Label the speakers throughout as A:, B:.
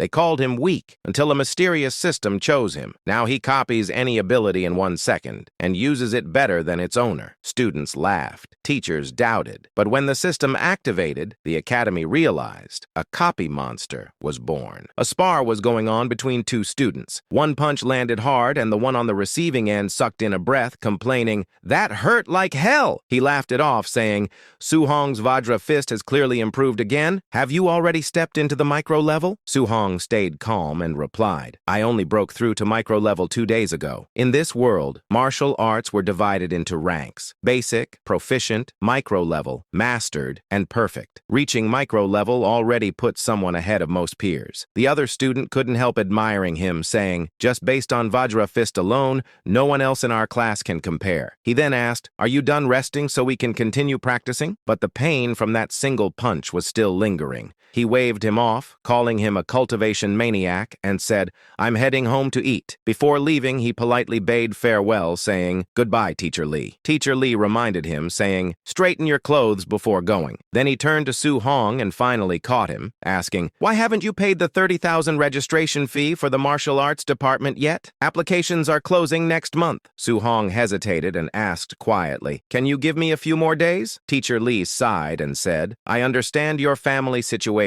A: They called him weak until a mysterious system chose him. Now he copies any ability in 1 second and uses it better than its owner. Students laughed. Teachers doubted. But when the system activated, the academy realized a copy monster was born. A spar was going on between 2 students. One punch landed hard and the one on the receiving end sucked in a breath, complaining, "That hurt like hell!" He laughed it off, saying, "Suhong's Vajra fist has clearly improved again. Have you already stepped into the micro level?" Suhong stayed calm and replied, "I only broke through to micro level 2 days ago." In this world, martial arts were divided into ranks: basic, proficient, micro level, mastered, and perfect. Reaching micro level already put someone ahead of most peers. The other student couldn't help admiring him, saying, "Just based on Vajra fist alone, no one else in our class can compare." He then asked, "Are you done resting so we can continue practicing?" But the pain from that single punch was still lingering. He waved him off, calling him a cultivation maniac, and said, "I'm heading home to eat." Before leaving, he politely bade farewell, saying, "Goodbye, Teacher Lee." Teacher Lee reminded him, saying, "Straighten your clothes before going." Then he turned to Suhong and finally caught him, asking, "Why haven't you paid the 30,000 registration fee for the martial arts department yet? Applications are closing next month." Suhong hesitated and asked quietly, "Can you give me a few more days?" Teacher Lee sighed and said, "I understand your family situation,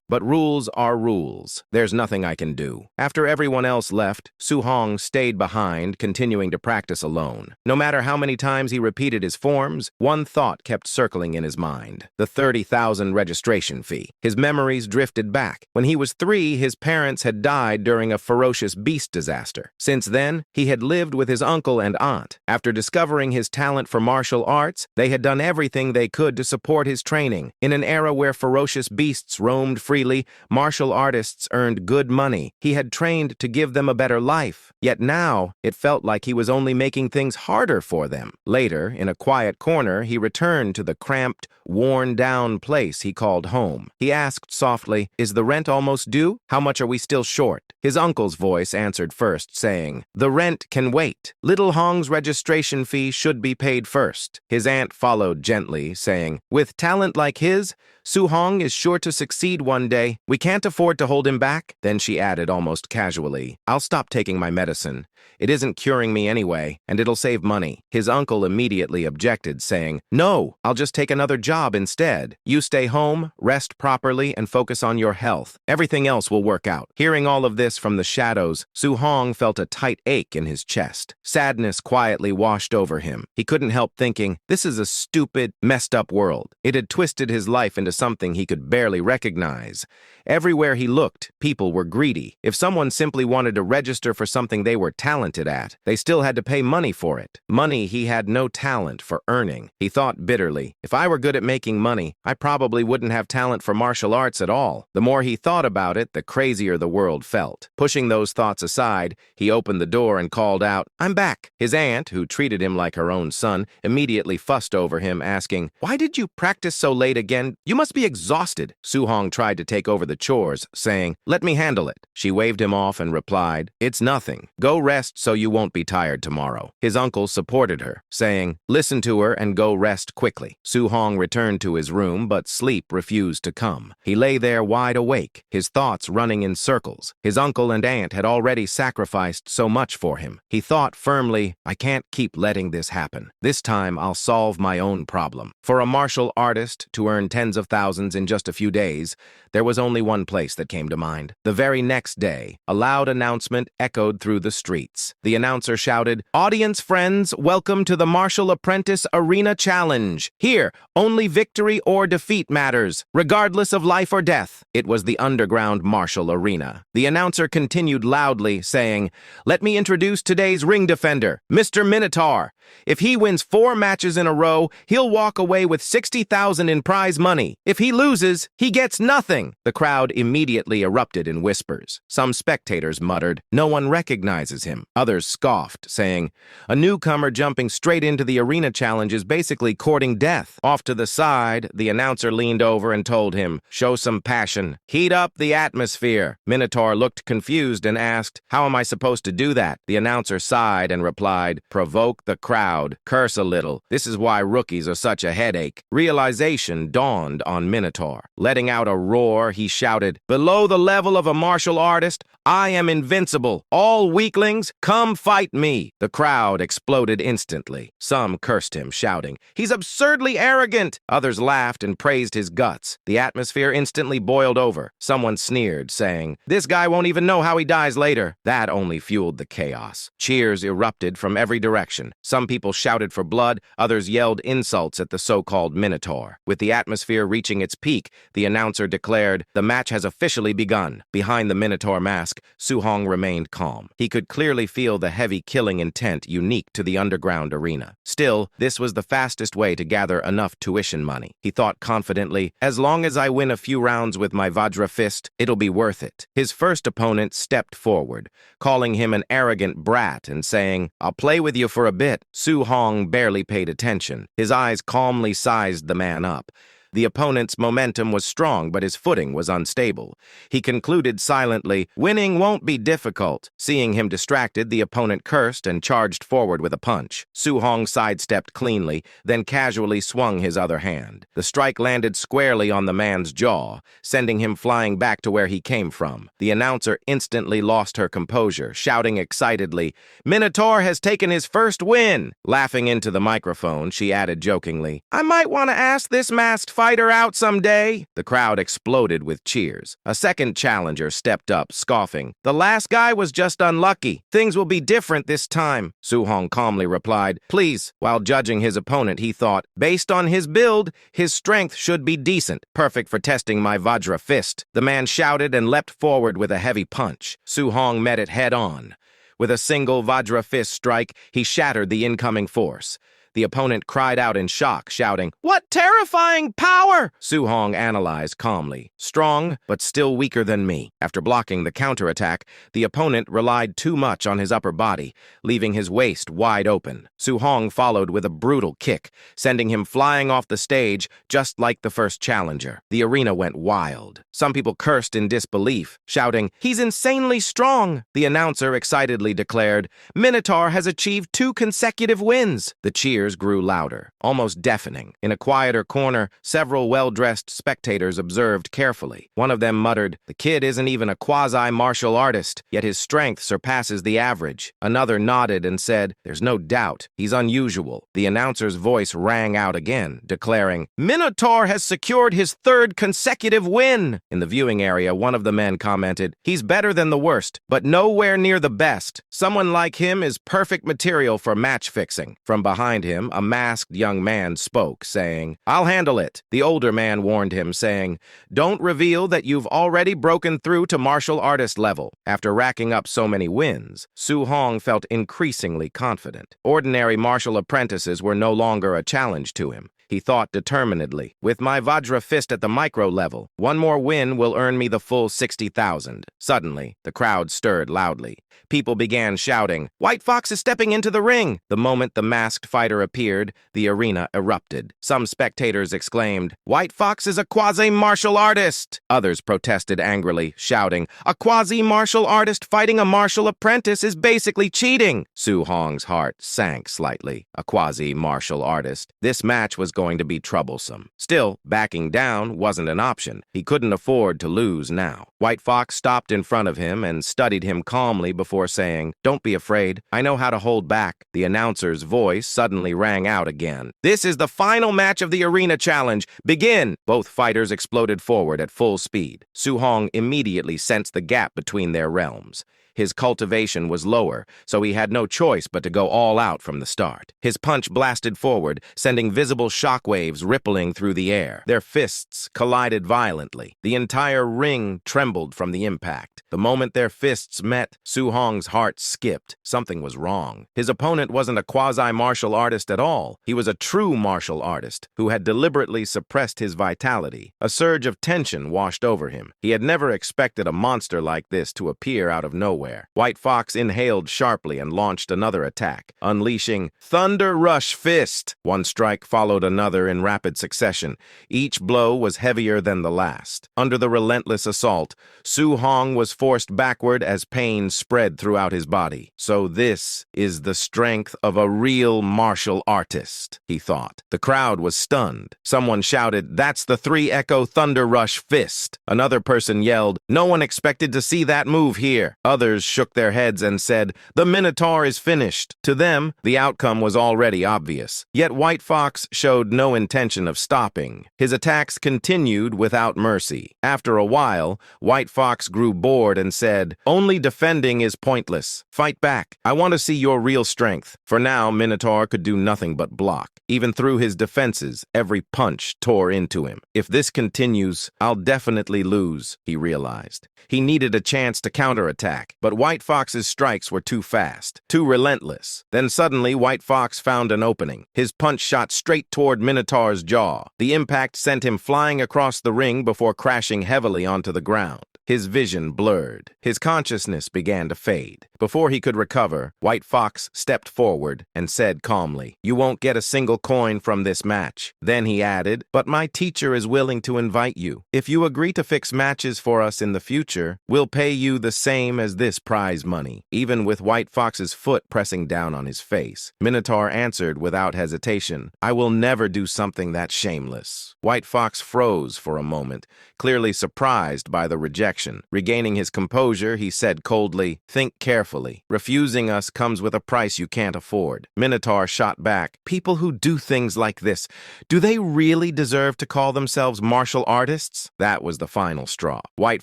A: but rules are rules. There's nothing I can do." After everyone else left, Suhong stayed behind, continuing to practice alone. No matter how many times he repeated his forms, one thought kept circling in his mind: the 30,000 registration fee. His memories drifted back. When he was 3, his parents had died during a ferocious beast disaster. Since then, he had lived with his uncle and aunt. After discovering his talent for martial arts, they had done everything they could to support his training. In an era where ferocious beasts roamed freely, martial artists earned good money. He had trained to give them a better life. Yet now, it felt like he was only making things harder for them. Later, in a quiet corner, he returned to the cramped, worn-down place he called home. He asked softly, "Is the rent almost due? How much are we still short?" His uncle's voice answered first, saying, "The rent can wait. Little Hong's registration fee should be paid first." His aunt followed gently, saying, "With talent like his, Suhong is sure to succeed one day. We can't afford to hold him back." Then she added almost casually, "I'll stop taking my medicine. It isn't curing me anyway, and it'll save money." His uncle immediately objected, saying, "No, I'll just take another job instead. You stay home, rest properly, and focus on your health. Everything else will work out." Hearing all of this from the shadows, Suhong felt a tight ache in his chest. Sadness quietly washed over him. He couldn't help thinking, this is a stupid, messed up world. It had twisted his life into something he could barely recognize. Everywhere he looked, people were greedy. If someone simply wanted to register for something they were talented at, they still had to pay money for it. Money he had no talent for earning. He thought bitterly, if I were good at making money, I probably wouldn't have talent for martial arts at all. The more he thought about it, the crazier the world felt. Pushing those thoughts aside, he opened the door and called out, "I'm back." His aunt, who treated him like her own son, immediately fussed over him, asking, "Why did you practice so late again? You must be exhausted." Suhong tried to take over the chores, saying, "Let me handle it." She waved him off and replied, "It's nothing. Go rest so you won't be tired tomorrow." His uncle supported her, saying, "Listen to her and go rest quickly." Suhong returned to his room, but sleep refused to come. He lay there wide awake, his thoughts running in circles. His uncle and aunt had already sacrificed so much for him. He thought firmly, I can't keep letting this happen. This time I'll solve my own problem. For a martial artist to earn tens of thousands in just a few days, there was only one place that came to mind. The very next day, a loud announcement echoed through the streets. The announcer shouted, "Audience friends, welcome to the Martial Apprentice Arena Challenge. Here, only victory or defeat matters, regardless of life or death." It was the underground martial arena. The announcer continued loudly, saying, "Let me introduce today's ring defender, Mr. Minotaur. If he wins 4 matches in a row, he'll walk away with 60,000 in prize money. If he loses, he gets nothing." The crowd immediately erupted in whispers. Some spectators muttered, "No one recognizes him." Others scoffed, saying, "A newcomer jumping straight into the arena challenge is basically courting death." Off to the side, the announcer leaned over and told him, "Show some passion. Heat up the atmosphere." Minotaur looked confused and asked, "How am I supposed to do that?" The announcer sighed and replied, "Provoke the crowd crowd, curse a little. This is why rookies are such a headache. Realization dawned on Minotaur. Letting out a roar, he shouted, "Below the level of a martial artist, I am invincible. All weaklings, come fight me." The crowd exploded instantly. Some cursed him, shouting, "He's absurdly arrogant." Others laughed and praised his guts. The atmosphere instantly boiled over. Someone sneered, saying, "This guy won't even know how he dies later." That only fueled the chaos. Cheers erupted from every direction. Some people shouted for blood, others yelled insults at the so-called Minotaur. With the atmosphere reaching its peak, the announcer declared, "The match has officially begun." Behind the Minotaur mask, Su-hong remained calm. He could clearly feel the heavy killing intent unique to the underground arena. Still, this was the fastest way to gather enough tuition money. He thought confidently, "As long as I win a few rounds with my Vajra fist, it'll be worth it." His first opponent stepped forward, calling him an arrogant brat and saying, "I'll play with you for a bit." Su-hong barely paid attention. His eyes calmly sized the man up. The opponent's momentum was strong, but his footing was unstable. He concluded silently, "Winning won't be difficult." Seeing him distracted, the opponent cursed and charged forward with a punch. Su-hong sidestepped cleanly, then casually swung his other hand. The strike landed squarely on the man's jaw, sending him flying back to where he came from. The announcer instantly lost her composure, shouting excitedly, "Minotaur has taken his first win!" Laughing into the microphone, she added jokingly, "I might want to ask this masked fighter out someday." The crowd exploded with cheers. A second challenger stepped up, scoffing, "The last guy was just unlucky. Things will be different this time." Su-hong calmly replied, "Please." While judging his opponent, he thought, "Based on his build, his strength should be decent, perfect for testing my Vajra fist." The man shouted and leapt forward with a heavy punch. Su-hong met it head-on. With a single Vajra fist strike, he shattered the incoming force. The opponent cried out in shock, shouting, "What terrifying power!" Su-hong analyzed calmly. "Strong, but still weaker than me." After blocking the counterattack, the opponent relied too much on his upper body, leaving his waist wide open. Su-hong followed with a brutal kick, sending him flying off the stage just like the first challenger. The arena went wild. Some people cursed in disbelief, shouting, "He's insanely strong!" The announcer excitedly declared, "Minotaur has achieved 2 consecutive wins." The cheers grew louder, almost deafening. In a quieter corner, several well-dressed spectators observed carefully. One of them muttered, "The kid isn't even a quasi-martial artist, yet his strength surpasses the average." Another nodded and said, "There's no doubt, he's unusual." The announcer's voice rang out again, declaring, "Minotaur has secured his 3rd consecutive win." In the viewing area, one of the men commented, "He's better than the worst, but nowhere near the best. Someone like him is perfect material for match fixing." From behind him, a masked young man spoke, saying, "I'll handle it." The older man warned him, saying, "Don't reveal that you've already broken through to martial artist level." After racking up so many wins, Su-hong felt increasingly confident. Ordinary martial apprentices were no longer a challenge to him. He thought determinedly, "With my Vajra fist at the micro level, one more win will earn me the full 60,000. Suddenly, the crowd stirred loudly. People began shouting, "White Fox is stepping into the ring!" The moment the masked fighter appeared, the arena erupted. Some spectators exclaimed, "White Fox is a quasi-martial artist!" Others protested angrily, shouting, "A quasi-martial artist fighting a martial apprentice is basically cheating!" Su-hong's heart sank slightly. A quasi-martial artist. This match was going to be troublesome. Still, backing down wasn't an option. He couldn't afford to lose now. White Fox stopped in front of him and studied him calmly before saying, "Don't be afraid. I know how to hold back." The announcer's voice suddenly rang out again. "This is the final match of the arena challenge. Begin!" Both fighters exploded forward at full speed. Su-hong immediately sensed the gap between their realms. His cultivation was lower, so he had no choice but to go all out from the start. His punch blasted forward, sending visible shockwaves rippling through the air. Their fists collided violently. The entire ring trembled from the impact. The moment their fists met, Su-hong's heart skipped. Something was wrong. His opponent wasn't a quasi-martial artist at all. He was a true martial artist who had deliberately suppressed his vitality. A surge of tension washed over him. He had never expected a monster like this to appear out of nowhere. nowhere. White Fox inhaled sharply and launched another attack, unleashing Thunder Rush Fist. One strike followed another in rapid succession. Each blow was heavier than the last. Under the relentless assault, Su Hong was forced backward as pain spread throughout his body. So this is the strength of a real martial artist, he thought. The crowd was stunned. Someone shouted, "That's the 3-echo Thunder Rush Fist." Another person yelled, "No one expected to see that move here." Others shook their heads and said, "The Minotaur is finished." To them, the outcome was already obvious. Yet White Fox showed no intention of stopping. His attacks continued without mercy. After a while, White Fox grew bored and said, "Only defending is pointless. Fight back. I want to see your real strength." For now, Minotaur could do nothing but block. Even through his defenses, every punch tore into him. If this continues, I'll definitely lose, he realized. He needed a chance to counterattack, but White Fox's strikes were too fast, too relentless. Then suddenly, White Fox found an opening. His punch shot straight toward Minotaur's jaw. The impact sent him flying across the ring before crashing heavily onto the ground. His vision blurred. His consciousness began to fade. Before he could recover, White Fox stepped forward and said calmly, "You won't get a single coin from this match." Then he added, "But my teacher is willing to invite you. If you agree to fix matches for us in the future, we'll pay you the same as this prize money." Even with White Fox's foot pressing down on his face, Minotaur answered without hesitation, "I will never do something that shameless." White Fox froze for a moment, clearly surprised by the rejection. Regaining his composure, he said coldly, "Think carefully. Refusing us comes with a price you can't afford." Minotaur shot back, "People who do things like this, do they really deserve to call themselves martial artists?" That was the final straw. White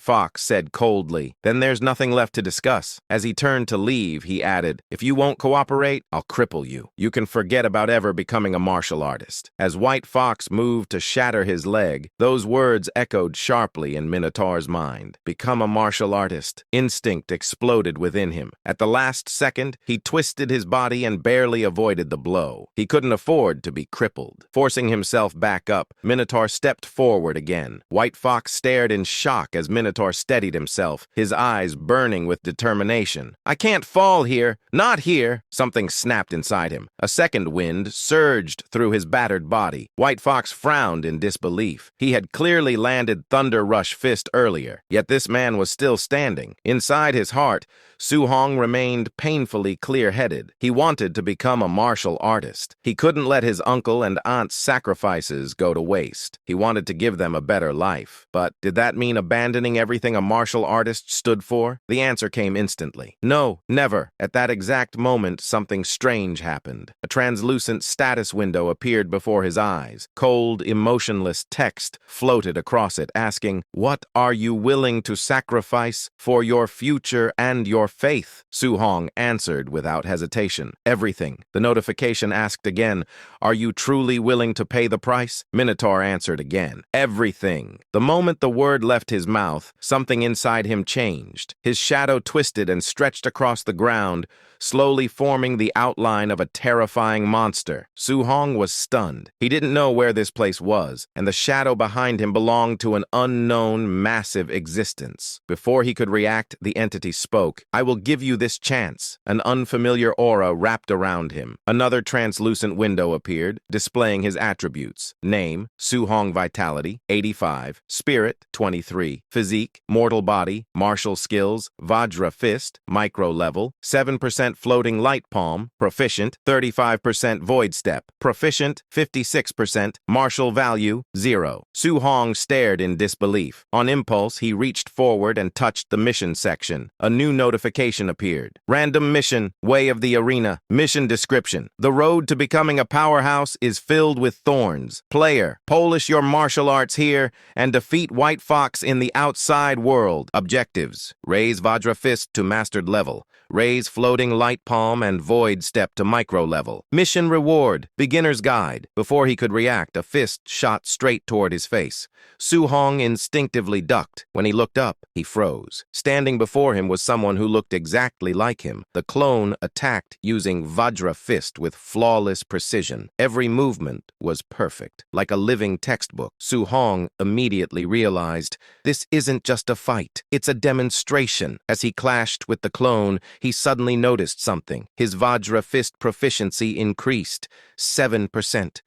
A: Fox said coldly, "Then there's nothing left to discuss." As he turned to leave, he added, "If you won't cooperate, I'll cripple you. You can forget about ever becoming a martial artist." As White Fox moved to shatter his leg, those words echoed sharply in Minotaur's mind. Become a martial artist. Instinct exploded within him. At the last second, he twisted his body and barely avoided the blow. He couldn't afford to be crippled. Forcing himself back up, Minotaur stepped forward again. White Fox stared in shock as Minotaur steadied himself, his eyes burning with determination. "I can't fall here. Not here." Something snapped inside him. A second wind surged through his battered body. White Fox frowned in disbelief. He had clearly landed Thunder Rush Fist earlier, yet this man was still standing. Inside his heart, Su Hong remained painfully clear-headed. He wanted to become a martial artist. He couldn't let his uncle and aunt's sacrifices go to waste. He wanted to give them a better life. But did that mean abandoning everything a martial artist stood for? The answer came instantly. No, never. At that exact moment, something strange happened. A translucent status window appeared before his eyes. Cold, emotionless text floated across it, asking, "What are you willing to sacrifice for your future and your faith?" Su Hong answered without hesitation. "Everything." The notification asked again, "Are you truly willing to pay the price?" Minotaur answered again, "Everything." The moment the word left his mouth, something inside him changed. His shadow twisted and stretched across the ground, slowly forming the outline of a terrifying monster. Su Hong was stunned. He didn't know where this place was, and the shadow behind him belonged to an unknown, massive existence. Before he could react, the entity spoke. "I will give you this chance." An unfamiliar aura wrapped around him. Another translucent window appeared, displaying his attributes. Name, Su Hong Vitality, 85. Spirit, 23. Physique, Mortal Body. Martial Skills, Vajra Fist, Micro Level. 7% Floating Light Palm, Proficient. 35% Void Step, Proficient. 56%. Martial Value, 0. Su Hong stared in disbelief. On impulse, he reached forward and touched the mission section. A new notification appeared. Random mission, Way of the Arena. Mission description: the road to becoming a powerhouse is filled with thorns. Player, polish your martial arts here and defeat White Fox in the outside world. Objectives: raise Vajra Fist to mastered level. Raise Floating Light Palm and Void Step to micro level. Mission reward: beginner's guide. Before he could react, a fist shot straight toward his face. Su Hong instinctively ducked. When he looked up, he froze. Standing before him was someone who looked exactly like him. The clone attacked using Vajra Fist with flawless precision. Every movement was perfect, like a living textbook. Su Hong immediately realized, this isn't just a fight, it's a demonstration. As he he clashed with the clone, he suddenly noticed something. His Vajra fist proficiency increased. 7%,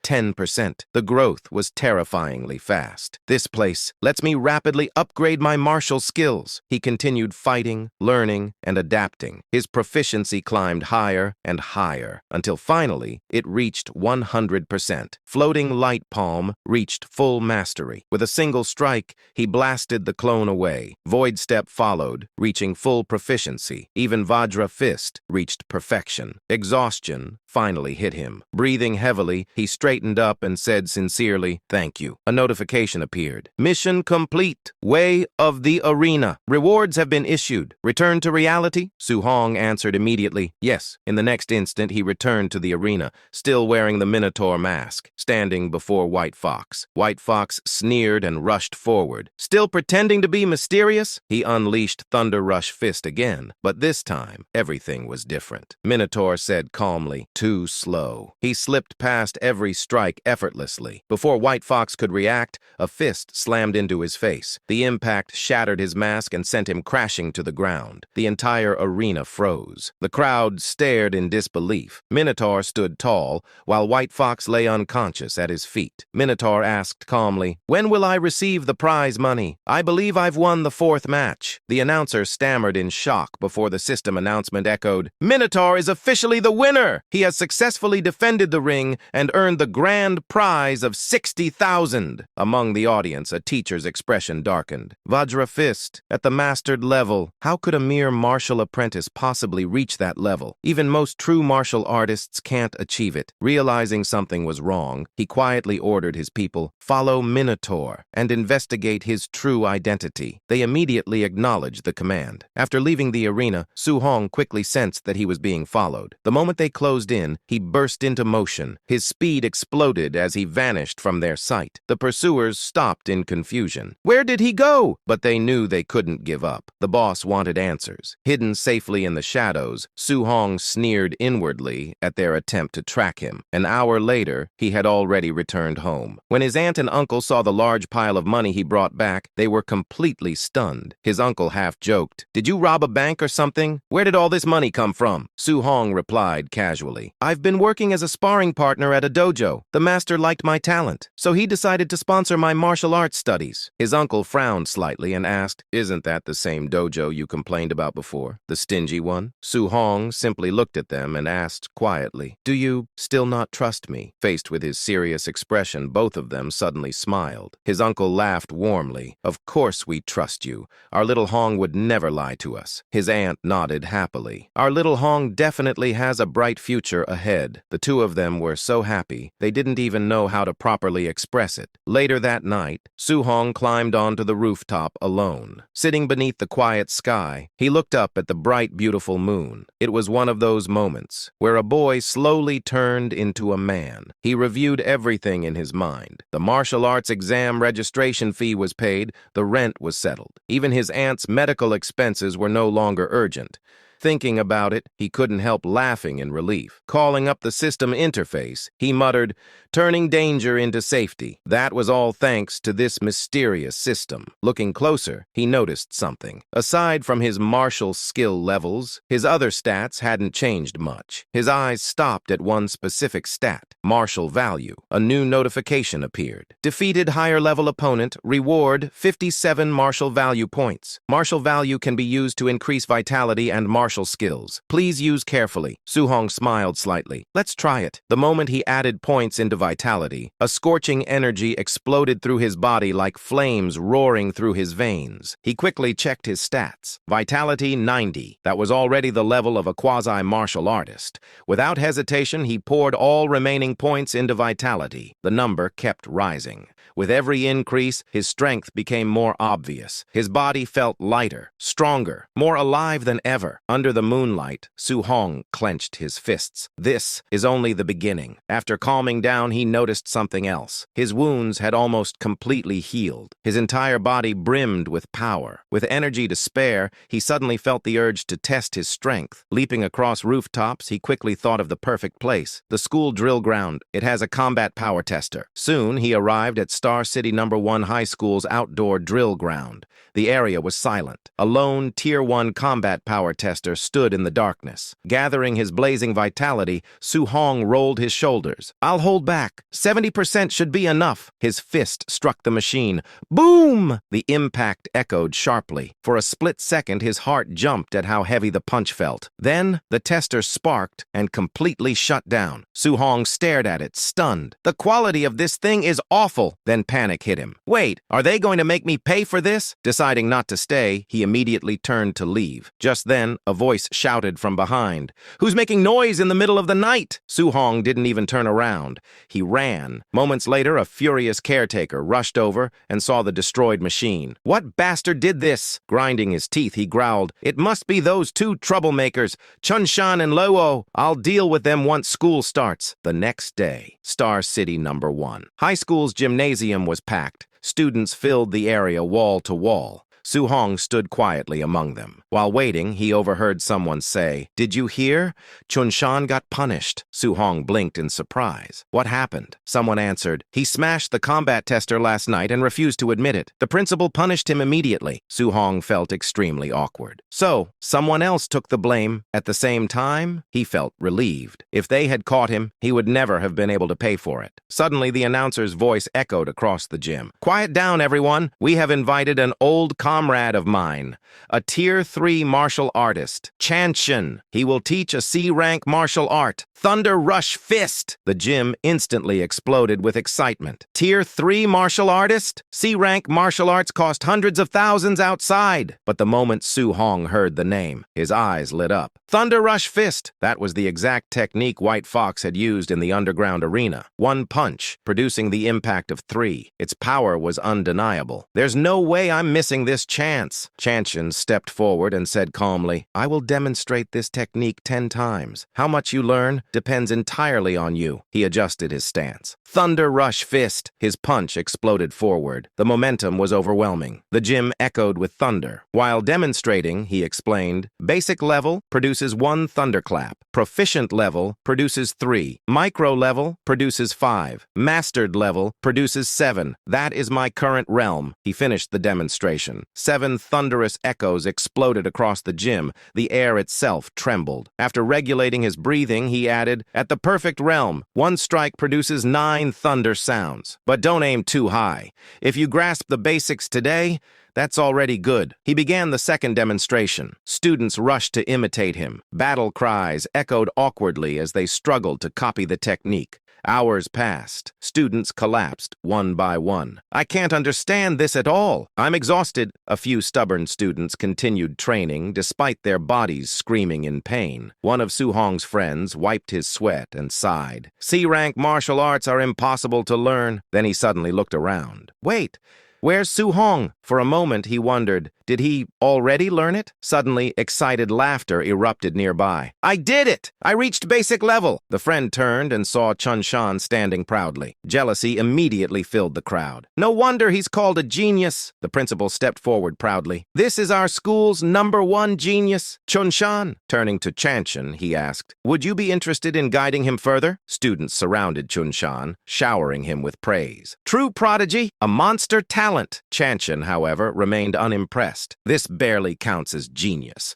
A: 10%. The growth was terrifyingly fast. This place lets me rapidly upgrade my martial skills. He continued fighting, learning, and adapting. His proficiency climbed higher and higher, until finally it reached 100%. Floating light palm reached full mastery. With a single strike, he blasted the clone away. Void step followed, reaching full proficiency. Even Vajra fist reached perfection. Exhaustion finally hit him. Breathing heavily, he straightened up and said sincerely, "Thank you." A notification appeared. "Mission complete. Way of the arena. Rewards have been issued. Return to reality?" Su-hong answered immediately, "Yes." In the next instant, he returned to the arena, still wearing the Minotaur mask, standing before White Fox. White Fox sneered and rushed forward. Still pretending to be mysterious? He unleashed Thunder Rush Fist again, but this time, everything was different. Minotaur said calmly, "Too slow." He slipped past every strike effortlessly. Before White Fox could react, a fist slammed into his face. The impact shattered his mask and sent him crashing to the ground. The entire arena froze. The crowd stared in disbelief. Minotaur stood tall, while White Fox lay unconscious at his feet. Minotaur asked calmly, "When will I receive the prize money? I believe I've won the 4th match." The announcer stammered in shock before the system announcement echoed, "Minotaur is officially the winner! He has successfully defended the ring and earned the grand prize of 60,000. Among the audience, a teacher's expression darkened. Vajra fist, at the mastered level. How could a mere martial apprentice possibly reach that level? Even most true martial artists can't achieve it. Realizing something was wrong, he quietly ordered his people, "Follow Minotaur and investigate his true identity." They immediately acknowledged the command. After leaving the arena, Su-hong quickly sensed that he was being followed. The moment they closed in, he burst into motion. His speed exploded as he vanished from their sight. The pursuers stopped in confusion. Where did he go? But they knew they couldn't give up. The boss wanted answers. Hidden safely in the shadows, Su-hong sneered inwardly at their attempt to track him. An hour later, he had already returned home. When his aunt and uncle saw the large pile of money he brought back, they were completely stunned. His uncle half joked, "Did you rob a bank or something? Where did all this money come from?" Su-hong replied casually, "I've been working as a sparring partner at a dojo. The master liked my talent, so he decided to sponsor my martial arts studies." His uncle frowned slightly and asked, "Isn't that the same dojo you complained about before? The stingy one?" Su-hong simply looked at them and asked quietly, "Do you still not trust me?" Faced with his serious expression, both of them suddenly smiled. His uncle laughed warmly. "Of course we trust you. Our little Hong would never lie to us." His aunt nodded happily. "Our little Hong definitely has a bright future ahead." The two of them were so happy, they didn't even know how to properly express it. Later that night, Su-hong climbed onto the rooftop alone. Sitting beneath the quiet sky, he looked up at the bright, beautiful moon. It was one of those moments where a boy slowly turned into a man. He reviewed everything in his mind. The martial arts exam registration fee was paid, the rent was settled. Even his aunt's medical expenses were no longer urgent. Thinking about it, he couldn't help laughing in relief. Calling up the system interface, he muttered, "Turning danger into safety." That was all thanks to this mysterious system. Looking closer, he noticed something. Aside from his martial skill levels, his other stats hadn't changed much. His eyes stopped at one specific stat, martial value. A new notification appeared. Defeated higher-level opponent, reward 57 martial value points. Martial value can be used to increase vitality and martial skills. Please use carefully. Su-hong smiled slightly. Let's try it. The moment he added points into vitality, a scorching energy exploded through his body like flames roaring through his veins. He quickly checked his stats. Vitality 90. That was already the level of a quasi-martial artist. Without hesitation, he poured all remaining points into vitality. The number kept rising. With every increase, his strength became more obvious. His body felt lighter, stronger, more alive than ever. Under the moonlight, Su-hong clenched his fists. This is only the beginning. After calming down, he noticed something else. His wounds had almost completely healed. His entire body brimmed with power. With energy to spare, he suddenly felt the urge to test his strength. Leaping across rooftops, he quickly thought of the perfect place. The school drill ground. It has a combat power tester. Soon, he arrived at Star City No. 1 High School's outdoor drill ground. The area was silent. A lone Tier 1 combat power tester stood in the darkness. Gathering his blazing vitality, Su-hong rolled his shoulders. "I'll hold back. 70% should be enough." His fist struck the machine. Boom! The impact echoed sharply. For a split second, his heart jumped at how heavy the punch felt. Then, the tester sparked and completely shut down. Su-hong stared at it, stunned. "The quality of this thing is awful." Then panic hit him. "Wait, are they going to make me pay for this?" Deciding not to stay, he immediately turned to leave. Just then, a voice shouted from behind, "Who's making noise in the middle of the night?" Su-hong didn't even turn around. He ran. Moments later, a furious caretaker rushed over and saw the destroyed machine. "What bastard did this?" Grinding his teeth, he growled, "It must be those two troublemakers, Chun-shan and Luo. I'll deal with them once school starts." The next day, Star City No. 1. High school's gymnasium was packed. Students filled the area wall to wall. Su-hong stood quietly among them. While waiting, he overheard someone say, "Did you hear? Chun-shan got punished." Su-hong blinked in surprise. "What happened?" Someone answered, "He smashed the combat tester last night and refused to admit it. The principal punished him immediately." Su-hong felt extremely awkward. So, someone else took the blame. At the same time, he felt relieved. If they had caught him, he would never have been able to pay for it. Suddenly, the announcer's voice echoed across the gym. "Quiet down, everyone. We have invited an old comrade of mine, a Tier 3 martial artist, Chanshin. He will teach a C-rank martial art, Thunder Rush Fist." The gym instantly exploded with excitement. Tier 3 martial artist? C-rank martial arts cost hundreds of thousands outside. But the moment Su-hong heard the name, his eyes lit up. Thunder Rush Fist. That was the exact technique White Fox had used in the underground arena. One punch, producing the impact of 3. Its power was undeniable. "There's no way I'm missing this chance." Chanshin stepped forward and said calmly, "I will demonstrate this technique 10 times. How much you learn depends entirely on you." He adjusted his stance. Thunder Rush Fist. His punch exploded forward. The momentum was overwhelming. The gym echoed with thunder. While demonstrating, he explained, "Basic level produces 1 thunderclap. Proficient level produces 3. Micro level produces 5. Mastered level produces 7. That is my current realm." He finished the demonstration. 7 thunderous echoes exploded across the gym. The air itself trembled. After regulating his breathing, he added, "At the perfect realm, 1 strike produces 9 thunder sounds. But don't aim too high. If you grasp the basics today, that's already good." He began the second demonstration. Students rushed to imitate him. Battle cries echoed awkwardly as they struggled to copy the technique. Hours passed. Students collapsed, one by one. "I can't understand this at all. I'm exhausted." A few stubborn students continued training, despite their bodies screaming in pain. One of Su-hong's friends wiped his sweat and sighed. C-rank martial arts are impossible to learn. Then he suddenly looked around. "Wait, where's Su-hong?" For a moment, he wondered, did he already learn it? Suddenly, excited laughter erupted nearby. "I did it! I reached basic level!" The friend turned and saw Chun-shan standing proudly. Jealousy immediately filled the crowd. "No wonder he's called a genius." The principal stepped forward proudly. "This is our school's #1 genius, Chun-shan." Turning to Chanshin, he asked, "Would you be interested in guiding him further?" Students surrounded Chun-shan, showering him with praise. "True prodigy, a monster talent." Chanshin, however, remained unimpressed. "This barely counts as genius.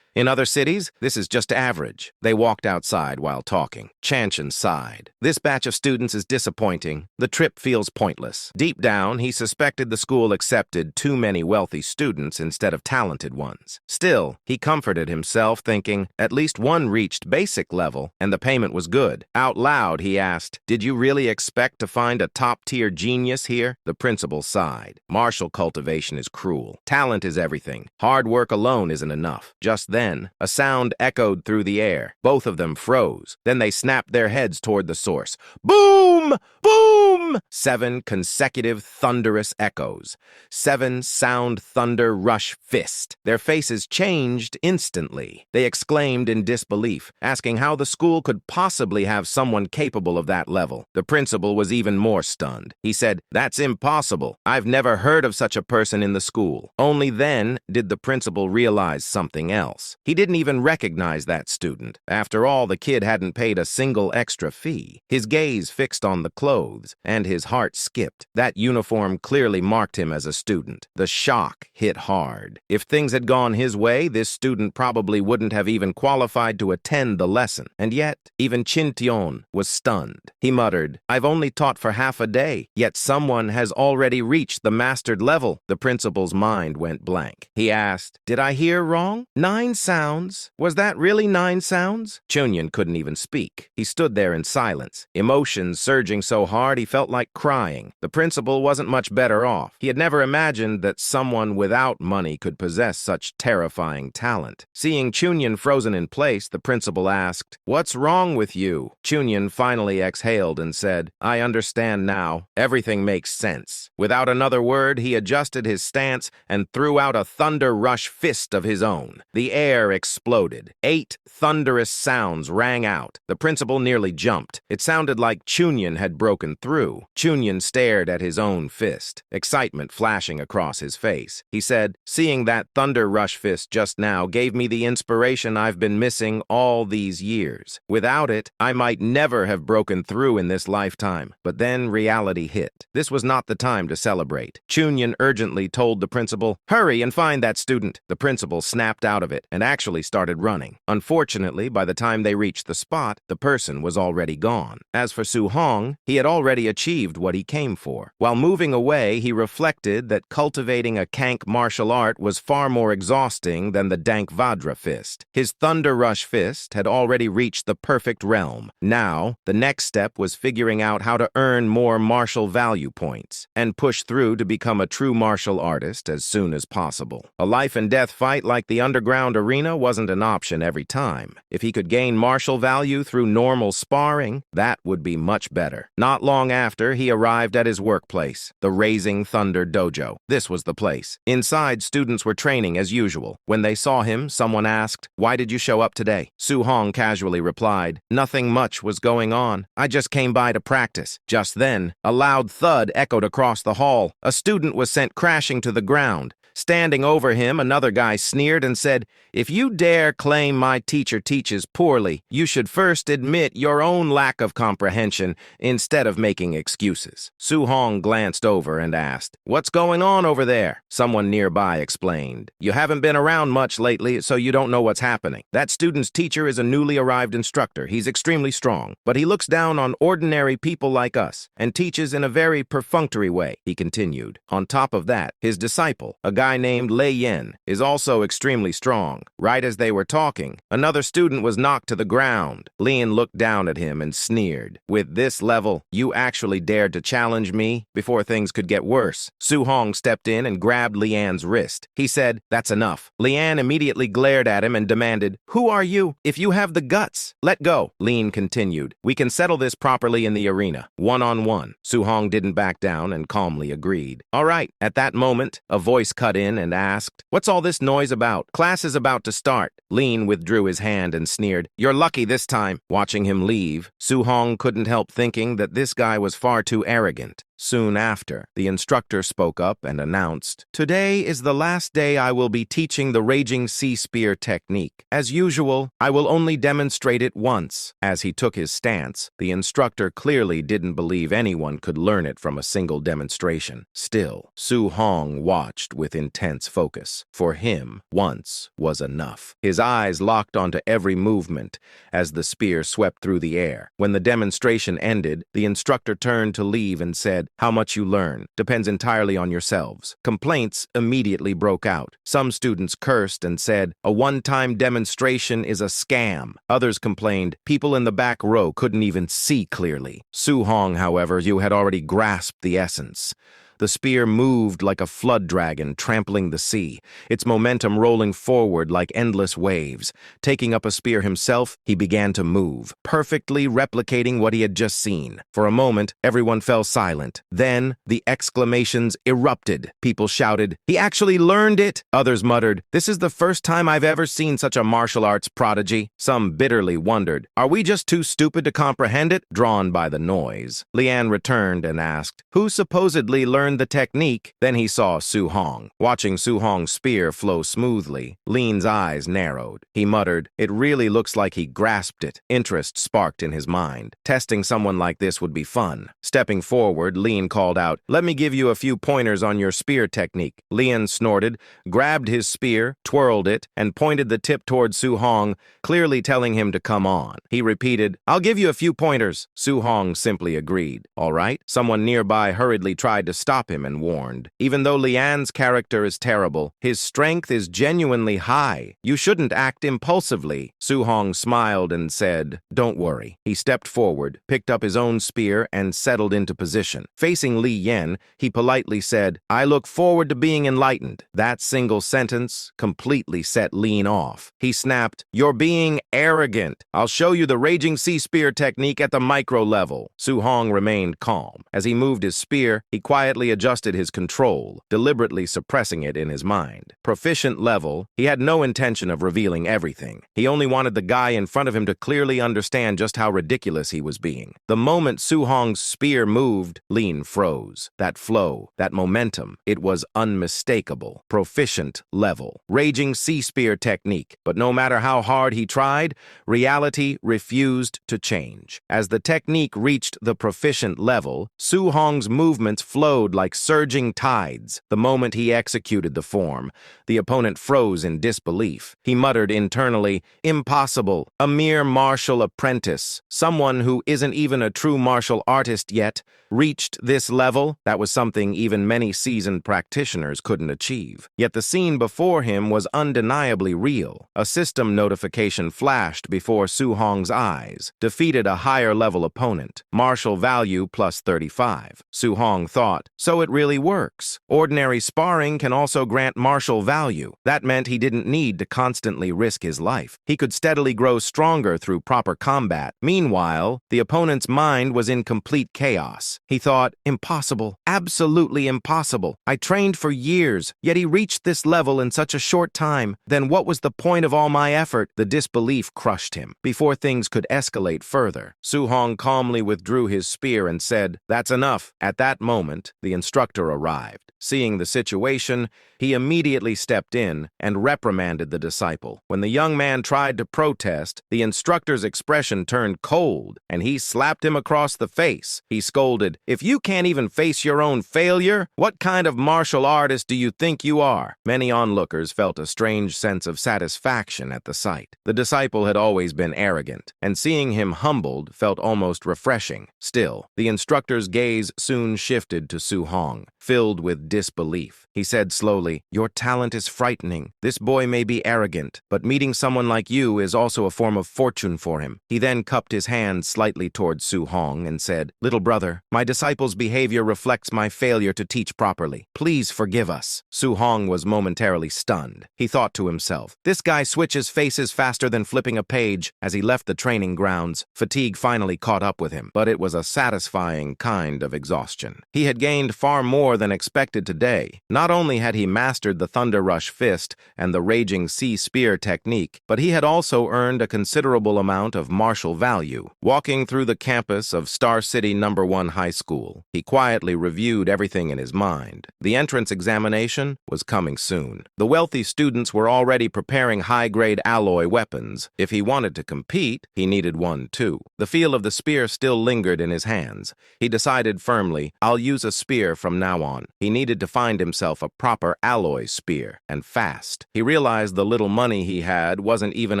A: In other cities, this is just average." They walked outside while talking. Chanshin sighed. "This batch of students is disappointing. The trip feels pointless." Deep down, he suspected the school accepted too many wealthy students instead of talented ones. Still, he comforted himself, thinking, at least one reached basic level, and the payment was good. Out loud, he asked, "Did you really expect to find a top-tier genius here?" The principal sighed. "Martial cultivation is cruel. Talent is everything. Hard work alone isn't enough." Just then, then, a sound echoed through the air. Both of them froze. Then they snapped their heads toward the source. Boom! Boom! 7 consecutive thunderous echoes. 7 sound thunder rush fist. Their faces changed instantly. They exclaimed in disbelief, asking how the school could possibly have someone capable of that level. The principal was even more stunned. He said, "That's impossible. I've never heard of such a person in the school." Only then did the principal realize something else. He didn't even recognize that student. After all, the kid hadn't paid a single extra fee. His gaze fixed on the clothes, and his heart skipped. That uniform clearly marked him as a student. The shock hit hard. If things had gone his way, this student probably wouldn't have even qualified to attend the lesson. And yet, even Chintion was stunned. He muttered, "I've only taught for half a day, yet someone has already reached the mastered level." The principal's mind went blank. He asked, "Did I hear wrong? 9 sounds? Was that really 9 sounds?" Chunyan couldn't even speak. He stood there in silence, emotions surging so hard he felt like crying. The principal wasn't much better off. He had never imagined that someone without money could possess such terrifying talent. Seeing Chunyan frozen in place, the principal asked, "What's wrong with you?" Chunyan finally exhaled and said, "I understand now. Everything makes sense." Without another word, he adjusted his stance and threw out a thunder rush fist of his own. The air exploded. 8 thunderous sounds rang out. The principal nearly jumped. It sounded like Chunyan had broken through. Chunyan stared at his own fist, excitement flashing across his face. He said, "Seeing that thunder rush fist just now gave me the inspiration I've been missing all these years. Without it, I might never have broken through in this lifetime." But then reality hit. This was not the time to celebrate. Chunyan urgently told the principal, "Hurry and find that student." The principal snapped out of it and actually started running. Unfortunately, by the time they reached the spot, the person was already gone. As for Su Hong, he had already achieved what he came for. While moving away, he reflected that cultivating a kank martial art was far more exhausting than the dank Vajra fist. His Thunder Rush fist had already reached the perfect realm. Now, the next step was figuring out how to earn more martial value points and push through to become a true martial artist as soon as possible. A life-and-death fight like the underground arena wasn't an option every time. If he could gain martial value through normal sparring, that would be much better. Not long after, he arrived at his workplace, the Raising Thunder Dojo. This was the place. Inside, students were training as usual. When they saw him, someone asked, "Why did you show up today?" Su Hong casually replied, "Nothing much was going on. I just came by to practice." Just then, a loud thud echoed across the hall. A student was sent crashing to the ground. Standing over him, another guy sneered and said, "If you dare claim my teacher teaches poorly, you should first admit your own lack of comprehension instead of making excuses." Su Hong glanced over and asked, "What's going on over there?" Someone nearby explained, "You haven't been around much lately, so you don't know what's happening. That student's teacher is a newly arrived instructor. He's extremely strong, but he looks down on ordinary people like us and teaches in a very perfunctory way," he continued. "On top of that, his disciple, a guy named Lei Yen, is also extremely strong." Right as they were talking, another student was knocked to the ground. Lin looked down at him and sneered, "With this level, you actually dared to challenge me?" Before things could get worse, Su Hong stepped in and grabbed Lian's wrist. He said, "That's enough." Lian immediately glared at him and demanded, "Who are you? If you have the guts, let go." Lin continued, "We can settle this properly in the arena, one-on-one." Su Hong didn't back down and calmly agreed. "All right." At that moment, a voice cut in and asked, "What's all this noise about? Class is about to start." Lin withdrew his hand and sneered, "You're lucky this time." Watching him leave, Su Hong couldn't help thinking that this guy was far too arrogant. Soon after, the instructor spoke up and announced, "Today is the last day I will be teaching the Raging Sea Spear technique. As usual, I will only demonstrate it once." As he took his stance, the instructor clearly didn't believe anyone could learn it from a single demonstration. Still, Su Hong watched with intense focus. For him, once was enough. His eyes locked onto every movement as the spear swept through the air. When the demonstration ended, the instructor turned to leave and said, "How much you learn depends entirely on yourselves." Complaints immediately broke out. Some students cursed and said, "A one-time demonstration is a scam." Others complained, "People in the back row couldn't even see clearly." Su Hong, however, had already grasped the essence. The spear moved like a flood dragon trampling the sea, its momentum rolling forward like endless waves. Taking up a spear himself, he began to move, perfectly replicating what he had just seen. For a moment, everyone fell silent. Then, the exclamations erupted. People shouted, "He actually learned it!" Others muttered, "This is the first time I've ever seen such a martial arts prodigy." Some bitterly wondered, "Are we just too stupid to comprehend it?" Drawn by the noise, Lian returned and asked, "Who supposedly learned the technique?" Then he saw Su Hong. Watching Su Hong's spear flow smoothly, Lin's eyes narrowed. He muttered, "It really looks like he grasped it." Interest sparked in his mind. Testing someone like this would be fun. Stepping forward, Lin called out, "Let me give you a few pointers on your spear technique." Lian snorted, grabbed his spear, twirled it, and pointed the tip toward Su Hong, clearly telling him to come on. He repeated, "I'll give you a few pointers." Su Hong simply agreed. "All right." Someone nearby hurriedly tried to stop him and warned, "Even though Lian's character is terrible, his strength is genuinely high. You shouldn't act impulsively." Su Hong smiled and said, "Don't worry." He stepped forward, picked up his own spear, and settled into position. Facing Li Yan, he politely said, "I look forward to being enlightened." That single sentence completely set Lin off. He snapped, "You're being arrogant. I'll show you the Raging Sea Spear technique at the micro level." Su Hong remained calm. As he moved his spear, he quietly adjusted his control, deliberately suppressing it in his mind. Proficient level, he had no intention of revealing everything. He only wanted the guy in front of him to clearly understand just how ridiculous he was being. The moment Su Hong's spear moved, Lin froze. That flow, that momentum, it was unmistakable. Proficient level. Raging Sea Spear technique. But no matter how hard he tried, reality refused to change. As the technique reached the proficient level, Su Hong's movements flowed like surging tides. The moment he executed the form, the opponent froze in disbelief. He muttered internally, "Impossible. A mere martial apprentice. Someone who isn't even a true martial artist yet reached this level." That was something even many seasoned practitioners couldn't achieve. Yet the scene before him was undeniably real. A system notification flashed before Su Hong's eyes. Defeated a higher-level opponent. Martial value plus 35. Su Hong thought, so it really works. Ordinary sparring can also grant martial value. That meant he didn't need to constantly risk his life. He could steadily grow stronger through proper combat. Meanwhile, the opponent's mind was in complete chaos. He thought, impossible, absolutely impossible. I trained for years, yet he reached this level in such a short time. Then what was the point of all my effort? The disbelief crushed him. Before things could escalate further, Su Hong calmly withdrew his spear and said, "That's enough." At that moment, the instructor arrived. Seeing the situation, he immediately stepped in and reprimanded the disciple. When the young man tried to protest, the instructor's expression turned cold, and he slapped him across the face. He scolded, "If you can't even face your own failure, what kind of martial artist do you think you are?" Many onlookers felt a strange sense of satisfaction at the sight. The disciple had always been arrogant, and seeing him humbled felt almost refreshing. Still, the instructor's gaze soon shifted to Su Hong, filled with disbelief. He said slowly, "Your talent is frightening. This boy may be arrogant, but meeting someone like you is also a form of fortune for him." He then cupped his hand slightly towards Su Hong and said, "Little brother, my disciple's behavior reflects my failure to teach properly. Please forgive us." Su Hong was momentarily stunned. He thought to himself, "This guy switches faces faster than flipping a page." As he left the training grounds, fatigue finally caught up with him, but it was a satisfying kind of exhaustion. He had gained far more than expected today. Not only had he mastered the Thunder Rush Fist and the Raging Sea Spear technique, but he had also earned a considerable amount of martial value. Walking through the campus of Star City No. 1 High School, he quietly reviewed everything in his mind. The entrance examination was coming soon. The wealthy students were already preparing high-grade alloy weapons. If he wanted to compete, he needed one too. The feel of the spear still lingered in his hands. He decided firmly, "I'll use a spear from now on." He needed needed to find himself a proper alloy spear, and fast. He realized the little money he had wasn't even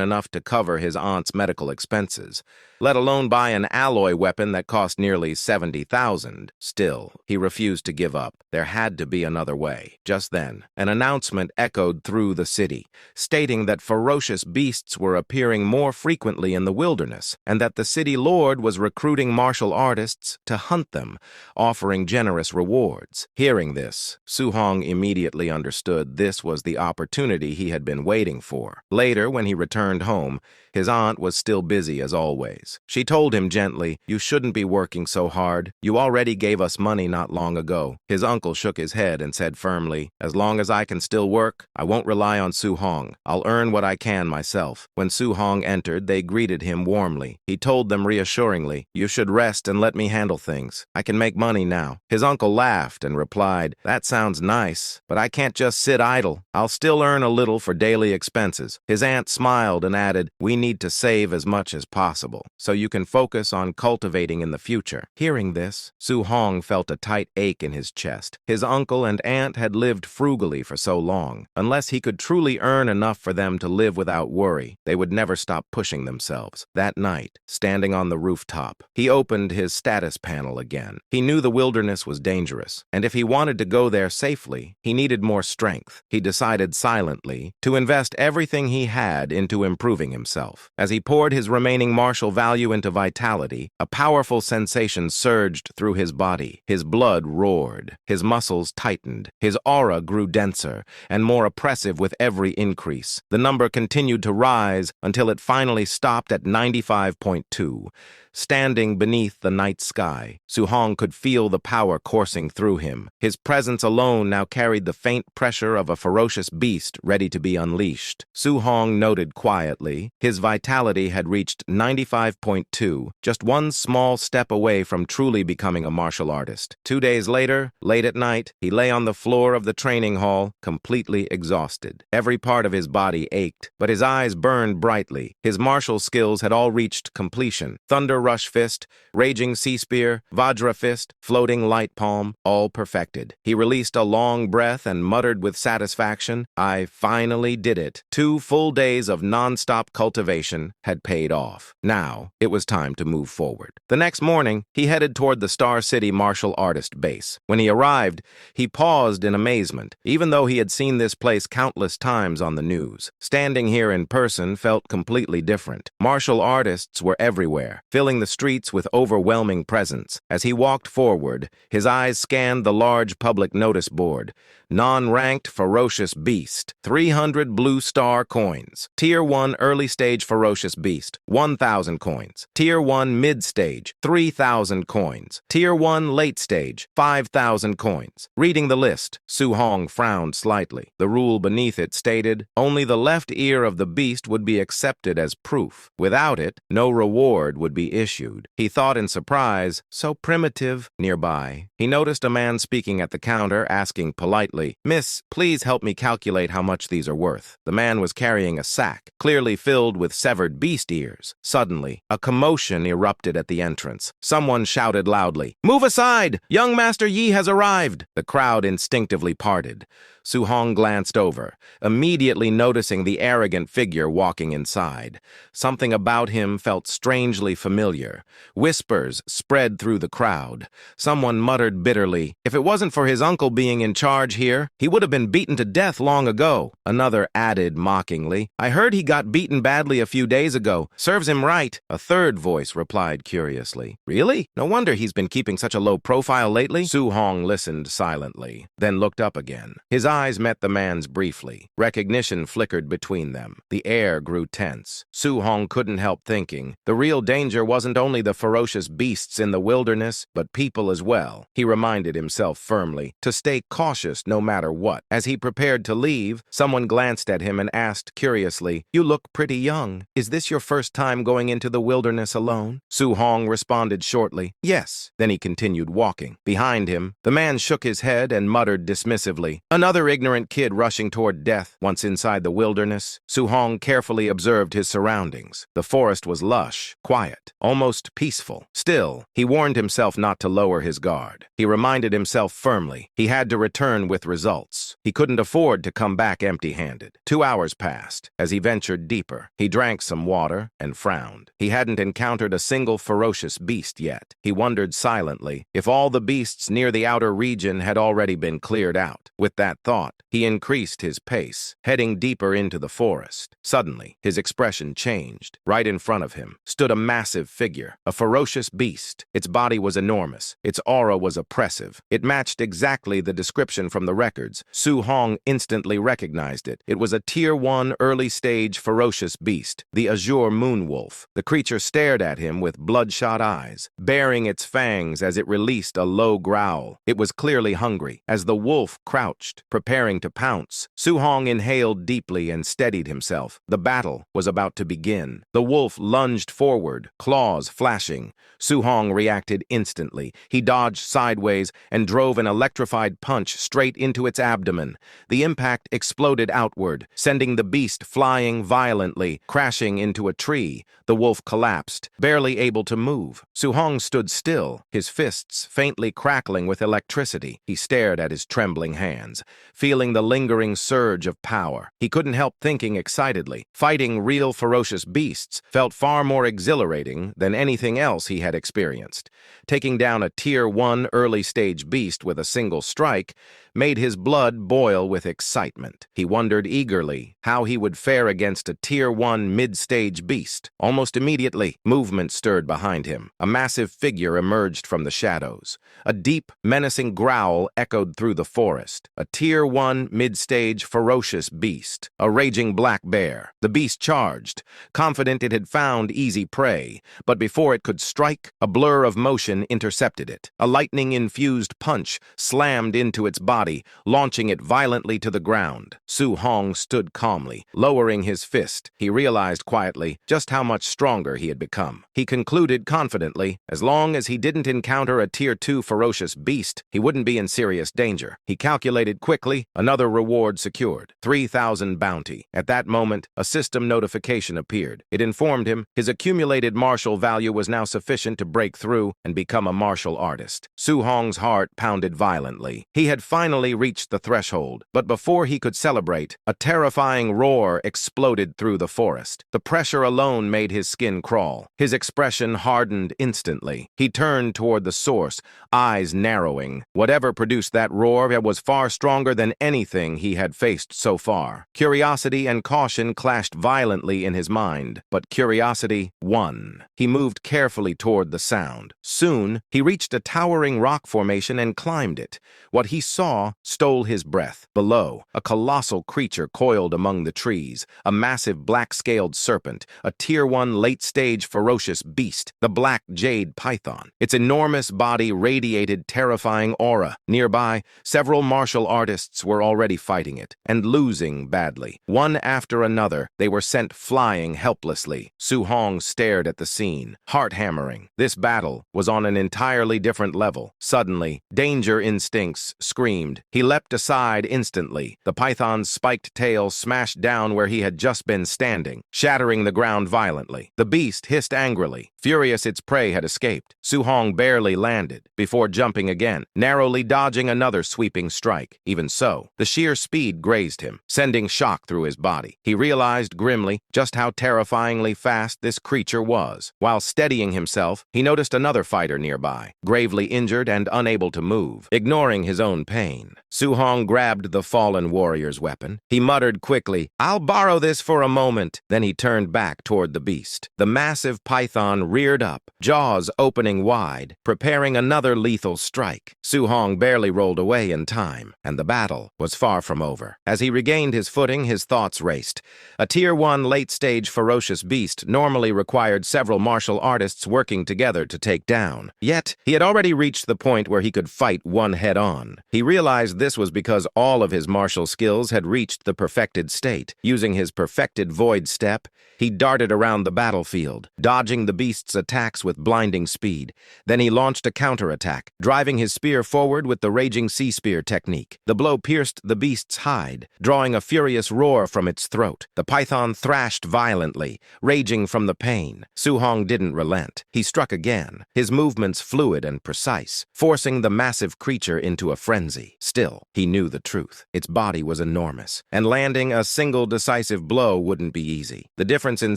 A: enough to cover his aunt's medical expenses, let alone buy an alloy weapon that cost nearly 70,000. Still, he refused to give up. There had to be another way. Just then, an announcement echoed through the city, stating that ferocious beasts were appearing more frequently in the wilderness, and that the city lord was recruiting martial artists to hunt them, offering generous rewards. Hearing this, Su-hong immediately understood this was the opportunity he had been waiting for. Later, when he returned home, his aunt was still busy as always. She told him gently, "You shouldn't be working so hard. You already gave us money not long ago." His uncle shook his head and said firmly, "As long as I can still work, I won't rely on Su-hong. I'll earn what I can myself." When Su-hong entered, they greeted him warmly. He told them reassuringly, "You should rest and let me handle things. I can make money now." His uncle laughed and replied, "That sounds nice, but I can't just sit idle. I'll still earn a little for daily expenses." His aunt smiled and added, "We need to save as much as possible, so you can focus on cultivating in the future." Hearing this, Su-hong felt a tight ache in his chest. His uncle and aunt had lived frugally for so long. Unless he could truly earn enough for them to live without worry, they would never stop pushing themselves. That night, standing on the rooftop, he opened his status panel again. He knew the wilderness was dangerous, and if he wanted to go there safely, he needed more strength. He decided silently to invest everything he had into improving himself. As he poured his remaining martial value into vitality, a powerful sensation surged through his body. His blood roared, his muscles tightened, his aura grew denser and more oppressive with every increase. The number continued to rise until it finally stopped at 95.2. Standing beneath the night sky, Su-hong could feel the power coursing through him. His presence alone now carried the faint pressure of a ferocious beast ready to be unleashed. Su-hong noted quietly, his vitality had reached 95.2, just one small step away from truly becoming a martial artist. 2 days later, late at night, he lay on the floor of the training hall, completely exhausted. Every part of his body ached, but his eyes burned brightly. His martial skills had all reached completion. Thunder Rush Fist, Raging Sea Spear, Vajra Fist, Floating Light Palm, all perfected. He released a long breath and muttered with satisfaction, "I finally did it." 2 full days of non-stop cultivation had paid off. Now, it was time to move forward. The next morning, he headed toward the Star City martial artist base. When he arrived, he paused in amazement, even though he had seen this place countless times on the news. Standing here in person felt completely different. Martial artists were everywhere, filling the streets with overwhelming presence. As he walked forward, his eyes scanned the large public notice board. Non-ranked ferocious beast, 300 blue star coins. Tier 1 early stage ferocious beast, 1,000 coins. Tier 1 mid stage, 3,000 coins. Tier 1 late stage, 5,000 coins. Reading the list, Su-hong frowned slightly. The rule beneath it stated, only the left ear of the beast would be accepted as proof. Without it, no reward would be issued. He thought in surprise, so primitive. Nearby, he noticed a man speaking at the counter, asking politely, "Miss, please help me calculate how much these are worth." The man was carrying a sack, clearly filled with severed beast ears. Suddenly, a commotion erupted at the entrance. Someone shouted loudly, "Move aside! Young Master Yi has arrived!" The crowd instinctively parted. Su-hong glanced over, immediately noticing the arrogant figure walking inside. Something about him felt strangely familiar. Whispers spread through the crowd. Someone muttered bitterly, "If it wasn't for his uncle being in charge here, he would have been beaten to death long ago." Another added mockingly, "I heard he got beaten badly a few days ago. Serves him right." A third voice replied curiously, "Really? No wonder he's been keeping such a low profile lately." Su-hong listened silently, then looked up again. His eyes met the man's briefly. Recognition flickered between them. The air grew tense. Su-hong couldn't help thinking, the real danger wasn't only the ferocious beasts in the wilderness, but people as well. He reminded himself firmly to stay cautious no matter what. As he prepared to leave, someone glanced at him and asked curiously, "You look pretty young. Is this your first time going into the wilderness alone?" Su-hong responded shortly, "Yes." Then he continued walking. Behind him, the man shook his head and muttered dismissively, "Another Another ignorant kid rushing toward death. Once inside the wilderness, Su-hong carefully observed his surroundings. The forest was lush, quiet, almost peaceful. Still, he warned himself not to lower his guard. He reminded himself firmly he had to return with results. He couldn't afford to come back empty-handed. 2 hours passed. As he ventured deeper, he drank some water and frowned. He hadn't encountered a single ferocious beast yet. He wondered silently if all the beasts near the outer region had already been cleared out. With that thought, he increased his pace, heading deeper into the forest. Suddenly, his expression changed. Right in front of him stood a massive figure, a ferocious beast. Its body was enormous. Its aura was oppressive. It matched exactly the description from the records. Su-hong instantly recognized it. It was a Tier 1 early-stage ferocious beast, the Azure Moon Wolf. The creature stared at him with bloodshot eyes, baring its fangs as it released a low growl. It was clearly hungry. As the wolf crouched, preparing to pounce, Su-hong inhaled deeply and steadied himself. The battle was about to begin. The wolf lunged forward, claws flashing. Su-hong reacted instantly. He dodged sideways and drove an electrified punch straight into its abdomen. The impact exploded outward, sending the beast flying violently, crashing into a tree. The wolf collapsed, barely able to move. Su-hong stood still, his fists faintly crackling with electricity. He stared at his trembling hands, feeling the lingering surge of power. He couldn't help thinking excitedly. Fighting real ferocious beasts felt far more exhilarating than anything else he had experienced. Taking down a Tier 1 early-stage beast with a single strike made his blood boil with excitement. He wondered eagerly how he would fare against a Tier 1 mid-stage beast. Almost immediately, movement stirred behind him. A massive figure emerged from the shadows. A deep, menacing growl echoed through the forest. A Tier 1 mid-stage ferocious beast. A raging black bear. The beast charged, confident it had found easy prey, but before it could strike, a blur of motion intercepted it. A lightning-infused punch slammed into its body, launching it violently to the ground. Su-hong stood calmly, lowering his fist. He realized quietly just how much stronger he had become. He concluded confidently, as long as he didn't encounter a Tier 2 ferocious beast, he wouldn't be in serious danger. He calculated quickly, another reward secured, 3,000 bounty. At that moment, a system notification appeared. It informed him his accumulated martial value was now sufficient to break through and become a martial artist. Su-hong's heart pounded violently. He had finally reached the threshold, but before he could celebrate, a terrifying roar exploded through the forest. The pressure alone made his skin crawl. His expression hardened instantly. He turned toward the source, eyes narrowing. Whatever produced that roar was far stronger than anything he had faced so far. Curiosity and caution clashed violently in his mind, but curiosity won. He moved carefully toward the sound. Soon, he reached a towering rock formation and climbed it. What he saw stole his breath. Below, a colossal creature coiled among the trees, a massive black-scaled serpent, a Tier 1 late-stage ferocious beast, the black jade python. Its enormous body radiated terrifying aura. Nearby, several martial artists were already fighting it, and losing badly. One after another, they were sent flying helplessly. Su-hong stared at the scene, heart-hammering. This battle was on an entirely different level. Suddenly, danger instincts screamed. He leapt aside instantly. The python's spiked tail smashed down where he had just been standing, shattering the ground violently. The beast hissed angrily. Furious its prey had escaped, Su-hong barely landed before jumping again, narrowly dodging another sweeping strike. Even so, the sheer speed grazed him, sending shock through his body. He realized grimly just how terrifyingly fast this creature was. While steadying himself, he noticed another fighter nearby, gravely injured and unable to move. Ignoring his own pain, Su-hong grabbed the fallen warrior's weapon. He muttered quickly, "I'll borrow this for a moment." Then he turned back toward the beast. The massive python reared up, jaws opening wide, preparing another lethal strike. Su-hong barely rolled away in time, and the battle was far from over. As he regained his footing, his thoughts raced. A Tier 1 late-stage ferocious beast normally required several martial artists working together to take down. Yet, he had already reached the point where he could fight one head-on. He realized realized this was because all of his martial skills had reached the perfected state. Using his perfected void step, he darted around the battlefield, dodging the beast's attacks with blinding speed. Then he launched a counterattack, driving his spear forward with the raging sea spear technique. The blow pierced the beast's hide, drawing a furious roar from its throat. The python thrashed violently, raging from the pain. Su-hong didn't relent. He struck again, his movements fluid and precise, forcing the massive creature into a frenzy. Still, he knew the truth. Its body was enormous, and landing a single decisive blow wouldn't be easy. The difference in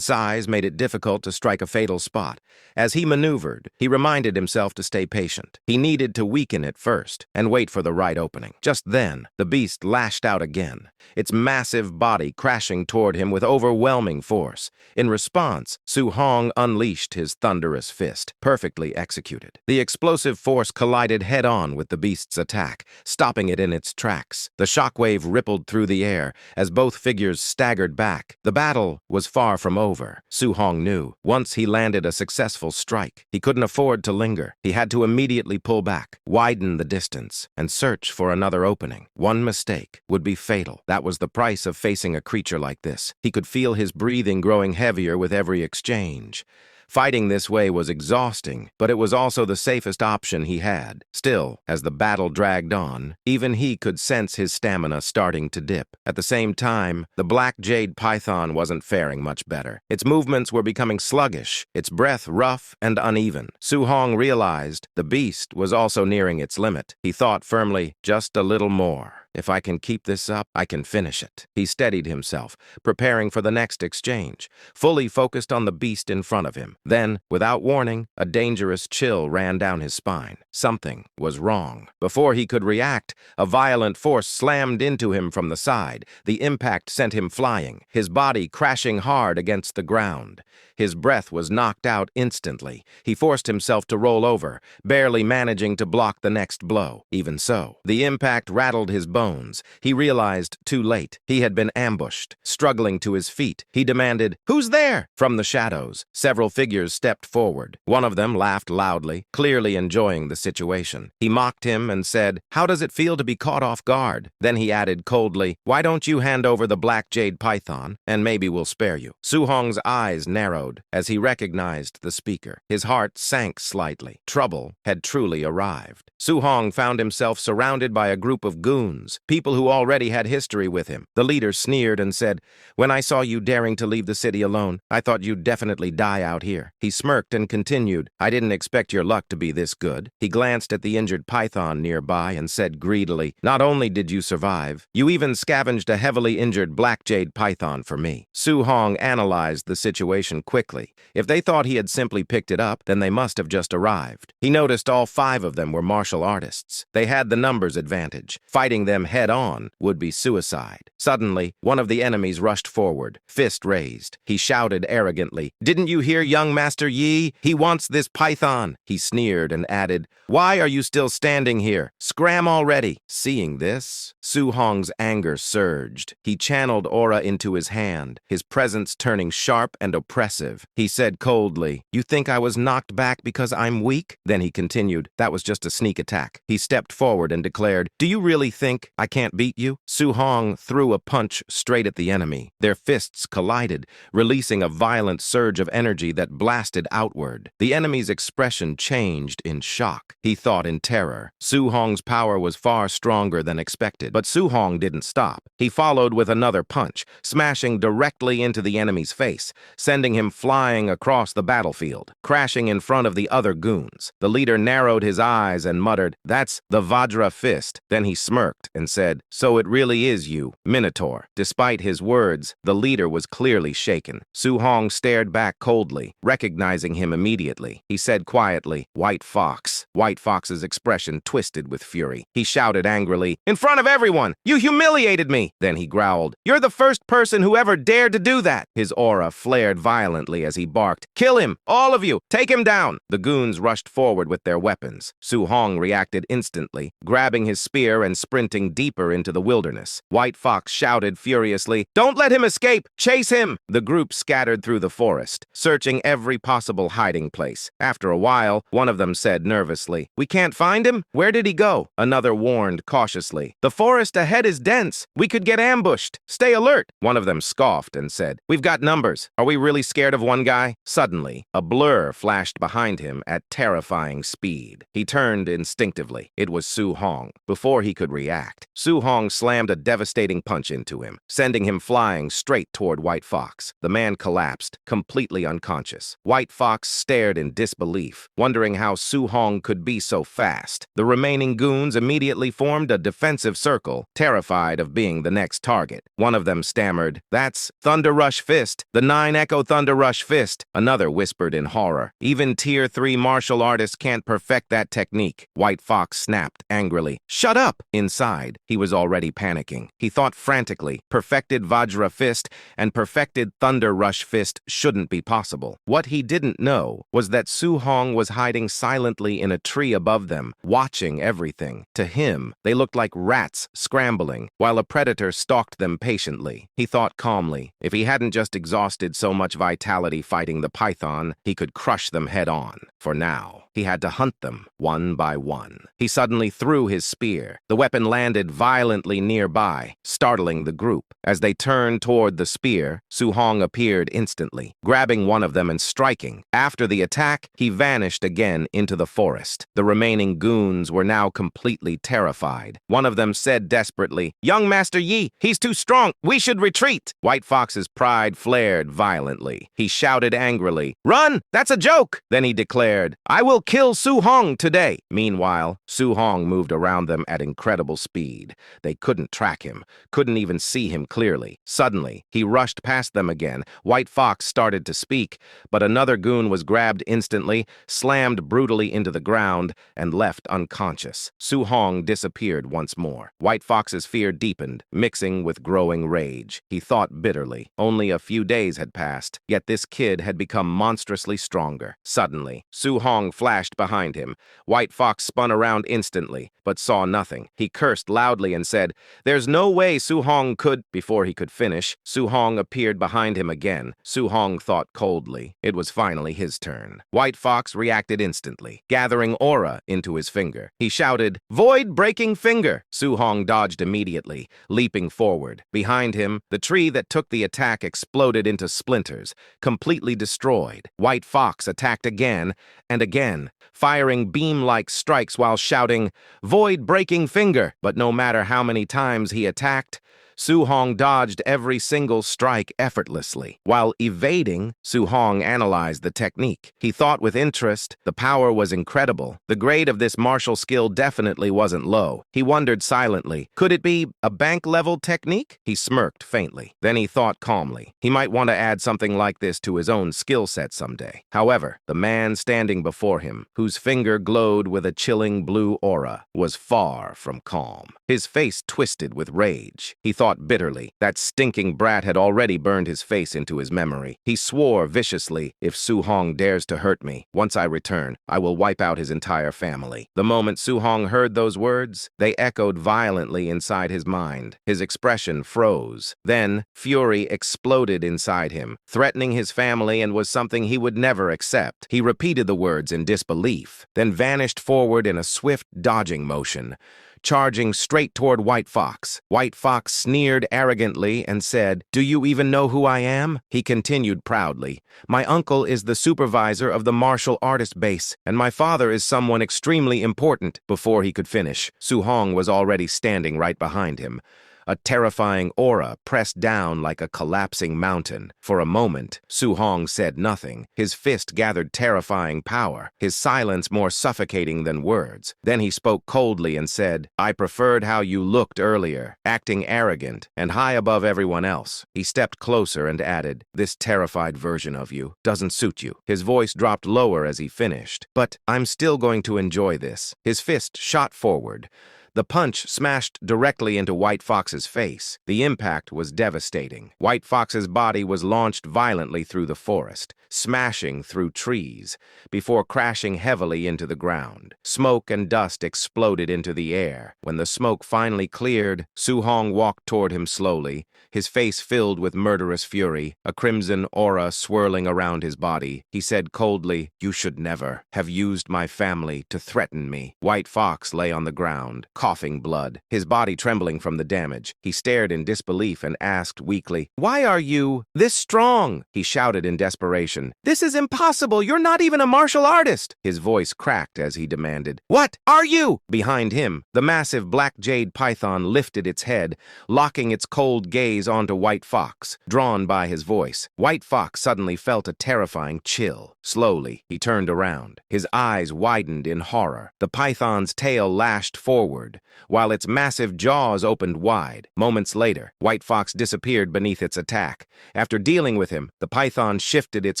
A: size made it difficult to strike a fatal spot. As he maneuvered, he reminded himself to stay patient. He needed to weaken it first and wait for the right opening. Just then, the beast lashed out again, its massive body crashing toward him with overwhelming force. In response, Su-hong unleashed his thunderous fist, perfectly executed. The explosive force collided head-on with the beast's attack, stopping it in its tracks. The shockwave rippled through the air as both figures staggered back. The battle was far from over. Su-hong knew. Once he landed a successful strike, he couldn't afford to linger. He had to immediately pull back, widen the distance, and search for another opening. One mistake would be fatal. That was the price of facing a creature like this. He could feel his breathing growing heavier with every exchange. Fighting this way was exhausting, but it was also the safest option he had. Still, as the battle dragged on, even he could sense his stamina starting to dip. At the same time, the black jade python wasn't faring much better. Its movements were becoming sluggish, its breath rough and uneven. Su-hong realized the beast was also nearing its limit. He thought firmly, just a little more. If I can keep this up, I can finish it. He steadied himself, preparing for the next exchange, fully focused on the beast in front of him. Then, without warning, a dangerous chill ran down his spine. Something was wrong. Before he could react, a violent force slammed into him from the side. The impact sent him flying, his body crashing hard against the ground. His breath was knocked out instantly. He forced himself to roll over, barely managing to block the next blow. Even so, the impact rattled his bones. He realized too late. He had been ambushed. Struggling to his feet, he demanded, "Who's there?" From the shadows, several figures stepped forward. One of them laughed loudly, clearly enjoying the situation. He mocked him and said, "How does it feel to be caught off guard?" Then he added coldly, "Why don't you hand over the black jade python, and maybe we'll spare you." Su-hong's eyes narrowed as he recognized the speaker. His heart sank slightly. Trouble had truly arrived. Su-hong found himself surrounded by a group of goons, people who already had history with him. The leader sneered and said, "When I saw you daring to leave the city alone, I thought you'd definitely die out here." He smirked and continued, "I didn't expect your luck to be this good." He glanced at the injured python nearby and said greedily, "Not only did you survive, you even scavenged a heavily injured black jade python for me." Su-hong analyzed the situation quickly. If they thought he had simply picked it up, then they must have just arrived. He noticed all 5 of them were martial artists. They had the numbers advantage. Fighting them head-on would be suicide. Suddenly, one of the enemies rushed forward, fist raised. He shouted arrogantly, "Didn't you hear young Master Yi? He wants this python." He sneered and added, "Why are you still standing here? Scram already." Seeing this, Su-hong's anger surged. He channeled aura into his hand, his presence turning sharp and oppressive. He said coldly, "You think I was knocked back because I'm weak?" Then he continued, "That was just a sneak attack." He stepped forward and declared, "Do you really think I can't beat you?" Su-hong threw a punch straight at the enemy. Their fists collided, releasing a violent surge of energy that blasted outward. The enemy's expression changed in shock. He thought in terror. Su-hong's power was far stronger than expected, but Su-hong didn't stop. He followed with another punch, smashing directly into the enemy's face, sending him flying across the battlefield, crashing in front of the other goons. The leader narrowed his eyes and muttered, "That's the Vajra fist." Then he smirked and said, "So it really is you, Minotaur." Despite his words, the leader was clearly shaken. Su-hong stared back coldly, recognizing him immediately. He said quietly, "White Fox." White Fox's expression twisted with fury. He shouted angrily, "In front of everyone, you humiliated me!" Then he growled, "You're the first person who ever dared to do that!" His aura flared violently as he barked, "Kill him! All of you! Take him down!" The goons rushed forward with their weapons. Su-hong reacted instantly, grabbing his spear and sprinting deeper into the wilderness. White Fox shouted furiously, "Don't let him escape! Chase him!" The group scattered through the forest, searching every possible hiding place. After a while, one of them said nervously, nervously. "We can't find him? Where did he go?" Another warned cautiously. "The forest ahead is dense. We could get ambushed. Stay alert." One of them scoffed and said, "We've got numbers. Are we really scared of one guy?" Suddenly, a blur flashed behind him at terrifying speed. He turned instinctively. It was Su Hong. Before he could react, Su Hong slammed a devastating punch into him, sending him flying straight toward White Fox. The man collapsed, completely unconscious. White Fox stared in disbelief, wondering how Su Hong could be so fast. The remaining goons immediately formed a defensive circle, terrified of being the next target. One of them stammered, "That's Thunder Rush Fist, the 9-Echo Thunder Rush Fist." Another whispered in horror, "Even Tier 3 martial artists can't perfect that technique." White Fox snapped angrily, "Shut up!" Inside, he was already panicking. He thought frantically, perfected Vajra Fist and perfected Thunder Rush Fist shouldn't be possible. What he didn't know was that Su Hong was hiding silently in a tree above them, watching everything. To him, they looked like rats scrambling, while a predator stalked them patiently. He thought calmly, if he hadn't just exhausted so much vitality fighting the python, he could crush them head on. For now, he had to hunt them one by one. He suddenly threw his spear. The weapon landed violently nearby, startling the group. As they turned toward the spear, Su Hong appeared instantly, grabbing one of them and striking. After the attack, he vanished again into the forest. The remaining goons were now completely terrified. One of them said desperately, "Young Master Yi, he's too strong. We should retreat." White Fox's pride flared violently. He shouted angrily, "Run! That's a joke!" Then he declared, "I will kill Su Hong today." Meanwhile, Su Hong moved around them at incredible speed. They couldn't track him, couldn't even see him clearly. Suddenly, he rushed past them again. White Fox started to speak, but another goon was grabbed instantly, slammed brutally into the ground, and left unconscious. Su Hong disappeared once more. White Fox's fear deepened, mixing with growing rage. He thought bitterly. Only a few days had passed, yet this kid had become monstrously stronger. Suddenly, Su Hong flashed behind him. White Fox spun around instantly, but saw nothing. He cursed loudly and said, "There's no way Su Hong could—" Before he could finish, Su Hong appeared behind him again. Su Hong thought coldly. It was finally his turn. White Fox reacted instantly, gathering aura into his finger. He shouted, "Void-breaking finger!" Su Hong dodged immediately, leaping forward. Behind him, the tree that took the attack exploded into splinters, completely destroyed. White Fox attacked again and again, firing beam-like strikes while shouting, "Void-breaking finger!" But no matter how many times he attacked, Su Hong dodged every single strike effortlessly. While evading, Su Hong analyzed the technique. He thought with interest. The power was incredible. The grade of this martial skill definitely wasn't low. He wondered silently, could it be a bank-level technique? He smirked faintly. Then he thought calmly. He might want to add something like this to his own skill set someday. However, the man standing before him, whose finger glowed with a chilling blue aura, was far from calm. His face twisted with rage. He thought bitterly. That stinking brat had already burned his face into his memory. He swore viciously, "If Su Hong dares to hurt me, once I return, I will wipe out his entire family." The moment Su Hong heard those words, they echoed violently inside his mind. His expression froze. Then, fury exploded inside him, threatening his family and was something he would never accept. He repeated the words in disbelief, then vanished forward in a swift dodging motion, charging straight toward White Fox. White Fox sneered arrogantly and said, "Do you even know who I am?" He continued proudly, "My uncle is the supervisor of the martial artist base, and my father is someone extremely important." Before he could finish, Su Hong was already standing right behind him. A terrifying aura pressed down like a collapsing mountain. For a moment, Su Hong said nothing. His fist gathered terrifying power, his silence more suffocating than words. Then he spoke coldly and said, "I preferred how you looked earlier, acting arrogant and high above everyone else." He stepped closer and added, "This terrified version of you doesn't suit you." His voice dropped lower as he finished. "But I'm still going to enjoy this." His fist shot forward. The punch smashed directly into White Fox's face. The impact was devastating. White Fox's body was launched violently through the forest, smashing through trees, before crashing heavily into the ground. Smoke and dust exploded into the air. When the smoke finally cleared, Su-hong walked toward him slowly, his face filled with murderous fury, a crimson aura swirling around his body. He said coldly, "You should never have used my family to threaten me." White Fox lay on the ground, coughing blood, his body trembling from the damage. He stared in disbelief and asked weakly, "Why are you this strong?" He shouted in desperation, "This is impossible! You're not even a martial artist!" His voice cracked as he demanded, "What are you?" Behind him, the massive black jade python lifted its head, locking its cold gaze onto White Fox. Drawn by his voice, White Fox suddenly felt a terrifying chill. Slowly, he turned around. His eyes widened in horror. The python's tail lashed forward, while its massive jaws opened wide. Moments later, White Fox disappeared beneath its attack. After dealing with him, the python shifted its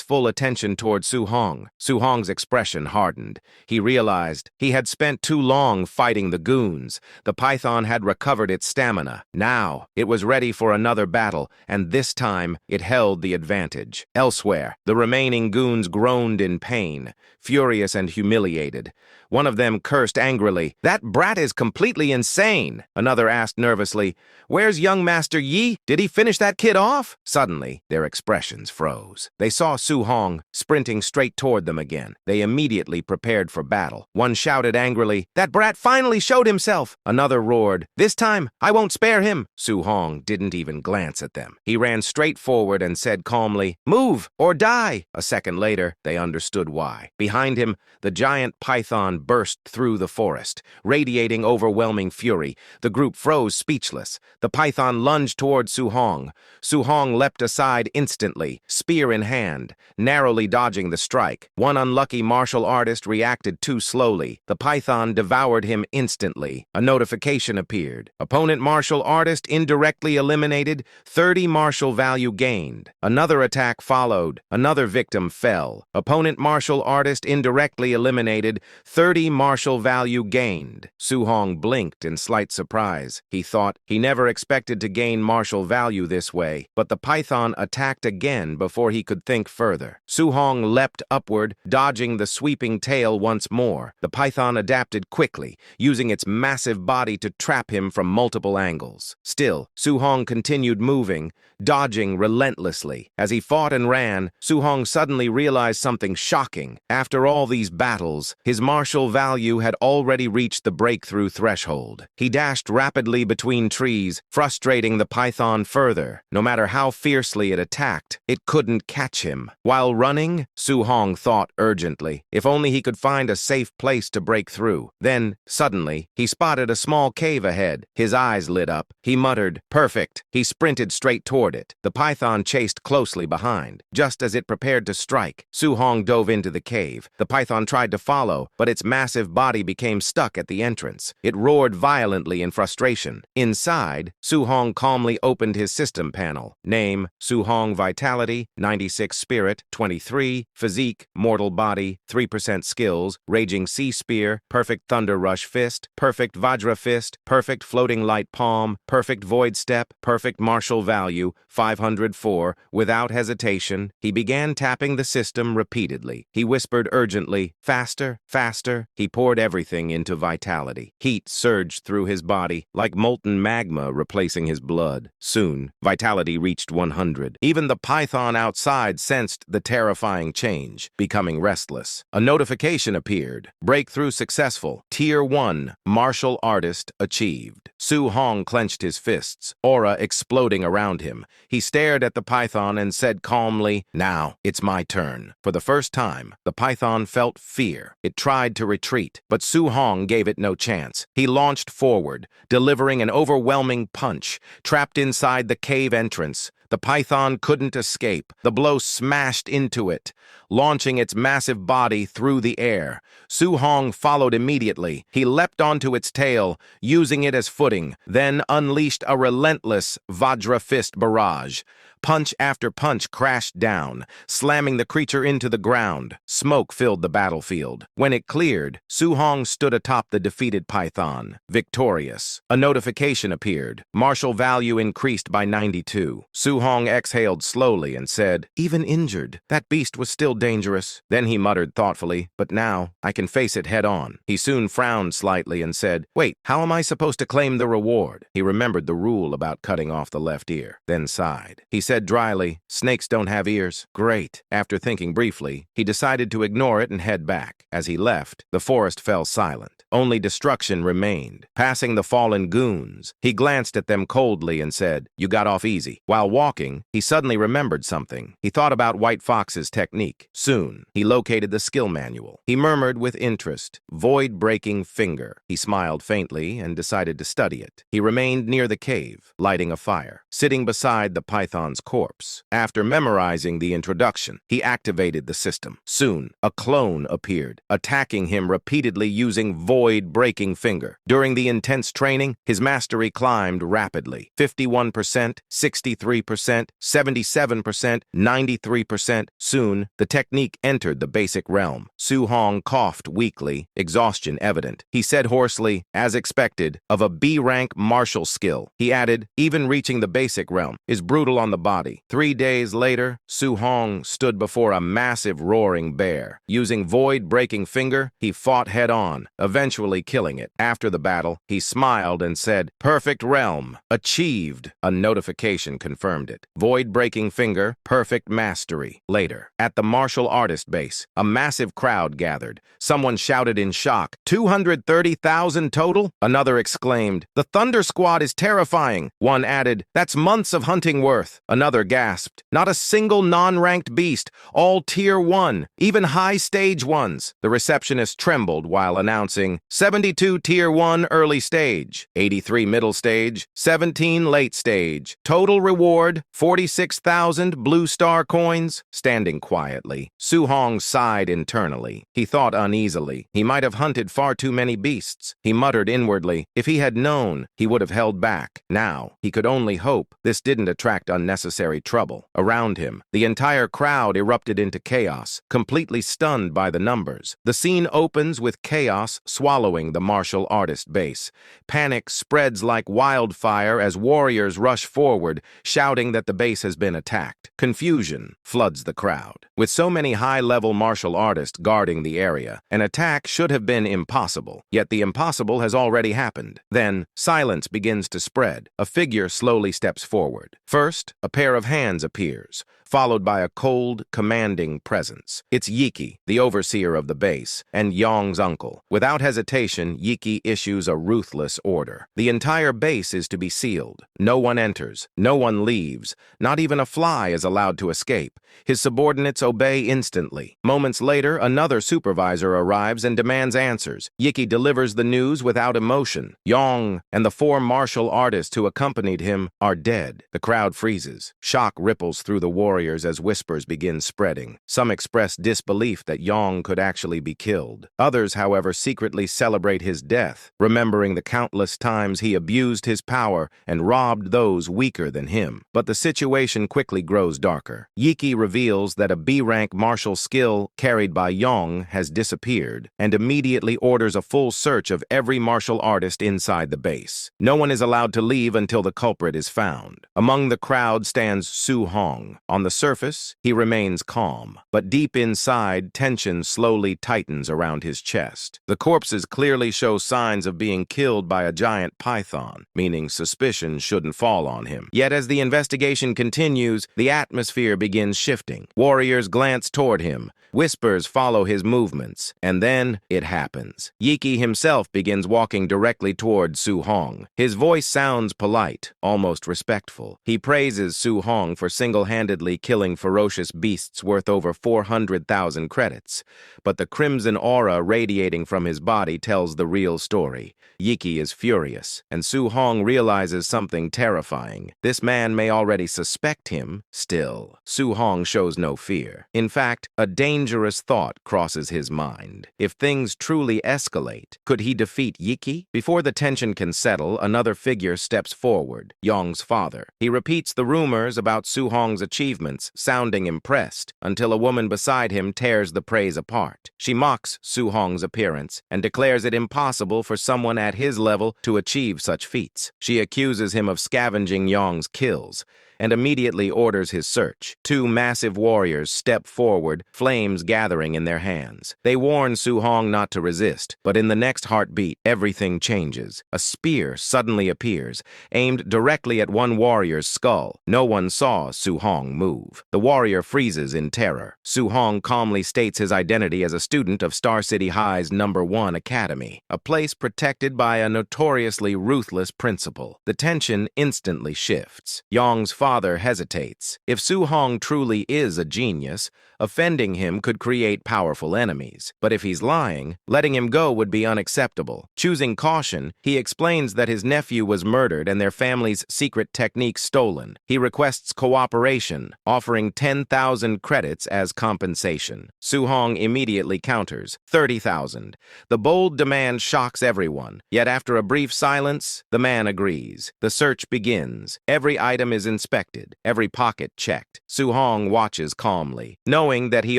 A: full attention toward Su-hong. Su-hong's expression hardened. He realized he had spent too long fighting the goons. The python had recovered its stamina. Now, it was ready for another battle, and this time, it held the advantage. Elsewhere, the remaining goons groaned in pain, furious and humiliated. One of them cursed angrily, "That brat is completely insane." Another asked nervously, "Where's young Master Yi? Did he finish that kid off?" Suddenly, their expressions froze. They saw Su-hong sprinting straight toward them again. They immediately prepared for battle. One shouted angrily, "That brat finally showed himself!" Another roared, "This time, I won't spare him." Su-hong didn't even glance at them. He ran straight forward and said calmly, "Move or die." A second later, they understood why. Behind him, the giant python burst through the forest, radiating overwhelming fury. The group froze speechless. The python lunged toward Su-hong. Su-hong leapt aside instantly, spear in hand, narrowly dodging the strike. One unlucky martial artist reacted too slowly. The python devoured him instantly. A notification appeared. Opponent martial artist indirectly eliminated, 30 martial value gained. Another attack followed. Another victim fell. Opponent martial artist indirectly eliminated, 30 martial value gained. Su-hong blinked in slight surprise. He thought he never expected to gain martial value this way, but the python attacked again before he could think further. Su-hong leapt upward, dodging the sweeping tail once more. The python adapted quickly, using its massive body to trap him from multiple angles. Still, Su-hong continued moving, dodging relentlessly. As he fought and ran, Su-hong suddenly realized something shocking. After all these battles, his martial value had already reached the breakthrough threshold. He dashed rapidly between trees, frustrating the python further. No matter how fiercely it attacked, it couldn't catch him. While running, Su-hong thought urgently, if only he could find a safe place to break through. Then, suddenly, he spotted a small cave ahead. His eyes lit up. He muttered, "Perfect." He sprinted straight toward it. The python chased closely behind. Just as it prepared to strike, Su-hong dove into the cave. The python tried to follow, but its massive body became stuck at the entrance. It roared violently in frustration. Inside, Su-hong calmly opened his system panel. Name, Su-hong Vitality, 96 Spirit, 23, Physique, Mortal Body, 3% Skills, Raging Sea Spear, Perfect Thunder Rush Fist, Perfect Vajra Fist, Perfect Floating Light Palm, Perfect Void Step, Perfect Martial Value, 504. Without hesitation, he began tapping the system repeatedly. He whispered urgently, "Faster, faster." He poured everything into Vitality. Heat surged through his body, like molten magma replacing his blood. Soon, Vitality reached 100. Even the python outside sensed the terrifying change, becoming restless. A notification appeared. Breakthrough successful. Tier 1, Martial Artist achieved. Su-hong clenched his fists, aura exploding around him. He stared at the python and said calmly, "Now, it's my turn." For the first time, the python felt fear. It tried to retreat, but Su-hong gave it no chance. He launched forward, delivering an overwhelming punch. Trapped inside the cave entrance, the python couldn't escape. The blow smashed into it, launching its massive body through the air. Su-hong followed immediately. He leapt onto its tail, using it as footing, then unleashed a relentless Vajra Fist barrage. Punch after punch crashed down, slamming the creature into the ground. Smoke filled the battlefield. When it cleared, Su Hong stood atop the defeated python, victorious. A notification appeared. Martial value increased by 92. Su Hong exhaled slowly and said, "Even injured, that beast was still dangerous." Then he muttered thoughtfully, "But now, I can face it head on." He soon frowned slightly and said, "Wait, how am I supposed to claim the reward?" He remembered the rule about cutting off the left ear, then sighed. He said dryly, "Snakes don't have ears." Great. After thinking briefly, he decided to ignore it and head back. As he left, the forest fell silent. Only destruction remained. Passing the fallen goons, he glanced at them coldly and said, "You got off easy." While walking, he suddenly remembered something. He thought about White Fox's technique. Soon, he located the skill manual. He murmured with interest, "Void-breaking finger." He smiled faintly and decided to study it. He remained near the cave, lighting a fire, sitting beside the python's corpse. After memorizing the introduction, he activated the system. Soon, a clone appeared, attacking him repeatedly using void-breaking finger. During the intense training, his mastery climbed rapidly. 51%, 63%, 77%, 93%. Soon, the technique entered the basic realm. Su Hong coughed weakly, exhaustion evident. He said hoarsely, "As expected, of a B-rank martial skill." He added, "Even reaching the basic realm is brutal on the body." 3 days later, Su Hong stood before a massive roaring bear. Using void-breaking finger, he fought head-on, eventually killing it. After the battle, he smiled and said, "Perfect realm, achieved." A notification confirmed it. Void-breaking finger, perfect mastery. Later, at the martial artist base, a massive crowd gathered. Someone shouted in shock, 230,000 total? Another exclaimed, "The Thunder Squad is terrifying." One added, "That's months of hunting worth." Another gasped, "Not a single non-ranked beast, all tier 1, even high stage ones." The receptionist trembled while announcing, 72 tier 1 early stage, 83 middle stage, 17 late stage. Total reward, 46,000 blue star coins. Standing quietly, Su Hong sighed internally. He thought uneasily. He might have hunted far too many beasts. He muttered inwardly, if he had known, he would have held back. Now, he could only hope this didn't attract unnecessary trouble. Around him, the entire crowd erupted into chaos, completely stunned by the numbers. The scene opens with chaos swallowing the martial artist base. Panic spreads like wildfire as warriors rush forward, shouting that the base has been attacked. Confusion floods the crowd. With so many high-level martial artists guarding the area, an attack should have been impossible. Yet the impossible has already happened. Then, silence begins to spread. A figure slowly steps forward. First, a pair of hands appears, followed by a cold, commanding presence. It's Yiki, the overseer of the base, and Yong's uncle. Without hesitation, Yiki issues a ruthless order. The entire base is to be sealed. No one enters, no one leaves, not even a fly is allowed to escape. His subordinates obey instantly. Moments later, another supervisor arrives and demands answers. Yiki delivers the news without emotion. Yong and the 4 martial artists who accompanied him are dead. The crowd freezes. Shock ripples through the warriors as whispers begin spreading. Some express disbelief that Yong could actually be killed. Others, however, secretly celebrate his death, remembering the countless times he abused his power and robbed those weaker than him. But the situation quickly grows darker. Yiki reveals that a B-rank martial skill carried by Yong has disappeared and immediately orders a full search of every martial artist inside the base. No one is allowed to leave until the culprit is found. Among the crowd stands Su Hong. On the surface, he remains calm, but deep inside, tension slowly tightens around his chest. The corpses clearly show signs of being killed by a giant python, meaning suspicion shouldn't fall on him. Yet as the investigation continues, the atmosphere begins shifting. Warriors glance toward him. Whispers follow his movements, and then it happens. Yiki himself begins walking directly toward Su Hong. His voice sounds polite, almost respectful. He praises Su Hong for single-handedly repeatedly killing ferocious beasts worth over 400,000 credits. But the crimson aura radiating from his body tells the real story. Yiki is furious, and Su Hong realizes something terrifying. This man may already suspect him. Still, Su Hong shows no fear. In fact, a dangerous thought crosses his mind. If things truly escalate, could he defeat Yiki? Before the tension can settle, another figure steps forward, Yong's father. He repeats the rumors about Su Hong's achievements, sounding impressed, until a woman beside him tears the praise apart. She mocks Su Hong's appearance and declares it impossible for someone at his level to achieve such feats. She accuses him of scavenging Yong's kills and immediately orders his search. Two massive warriors step forward, flames gathering in their hands. They warn Su Hong not to resist, but in the next heartbeat, everything changes. A spear suddenly appears, aimed directly at one warrior's skull. No one saw Su Hong move. The warrior freezes in terror. Su Hong calmly states his identity as a student of Star City High's #1 academy, a place protected by a notoriously ruthless principal. The tension instantly shifts. Yong's father hesitates. If Su Hong truly is a genius, offending him could create powerful enemies. But if he's lying, letting him go would be unacceptable. Choosing caution, he explains that his nephew was murdered and their family's secret technique stolen. He requests cooperation, offering 10,000 credits as compensation. Su Hong immediately counters, 30,000. The bold demand shocks everyone, yet after a brief silence, the man agrees. The search begins. Every item is inspected, every pocket checked. Su Hong watches calmly, knowing that he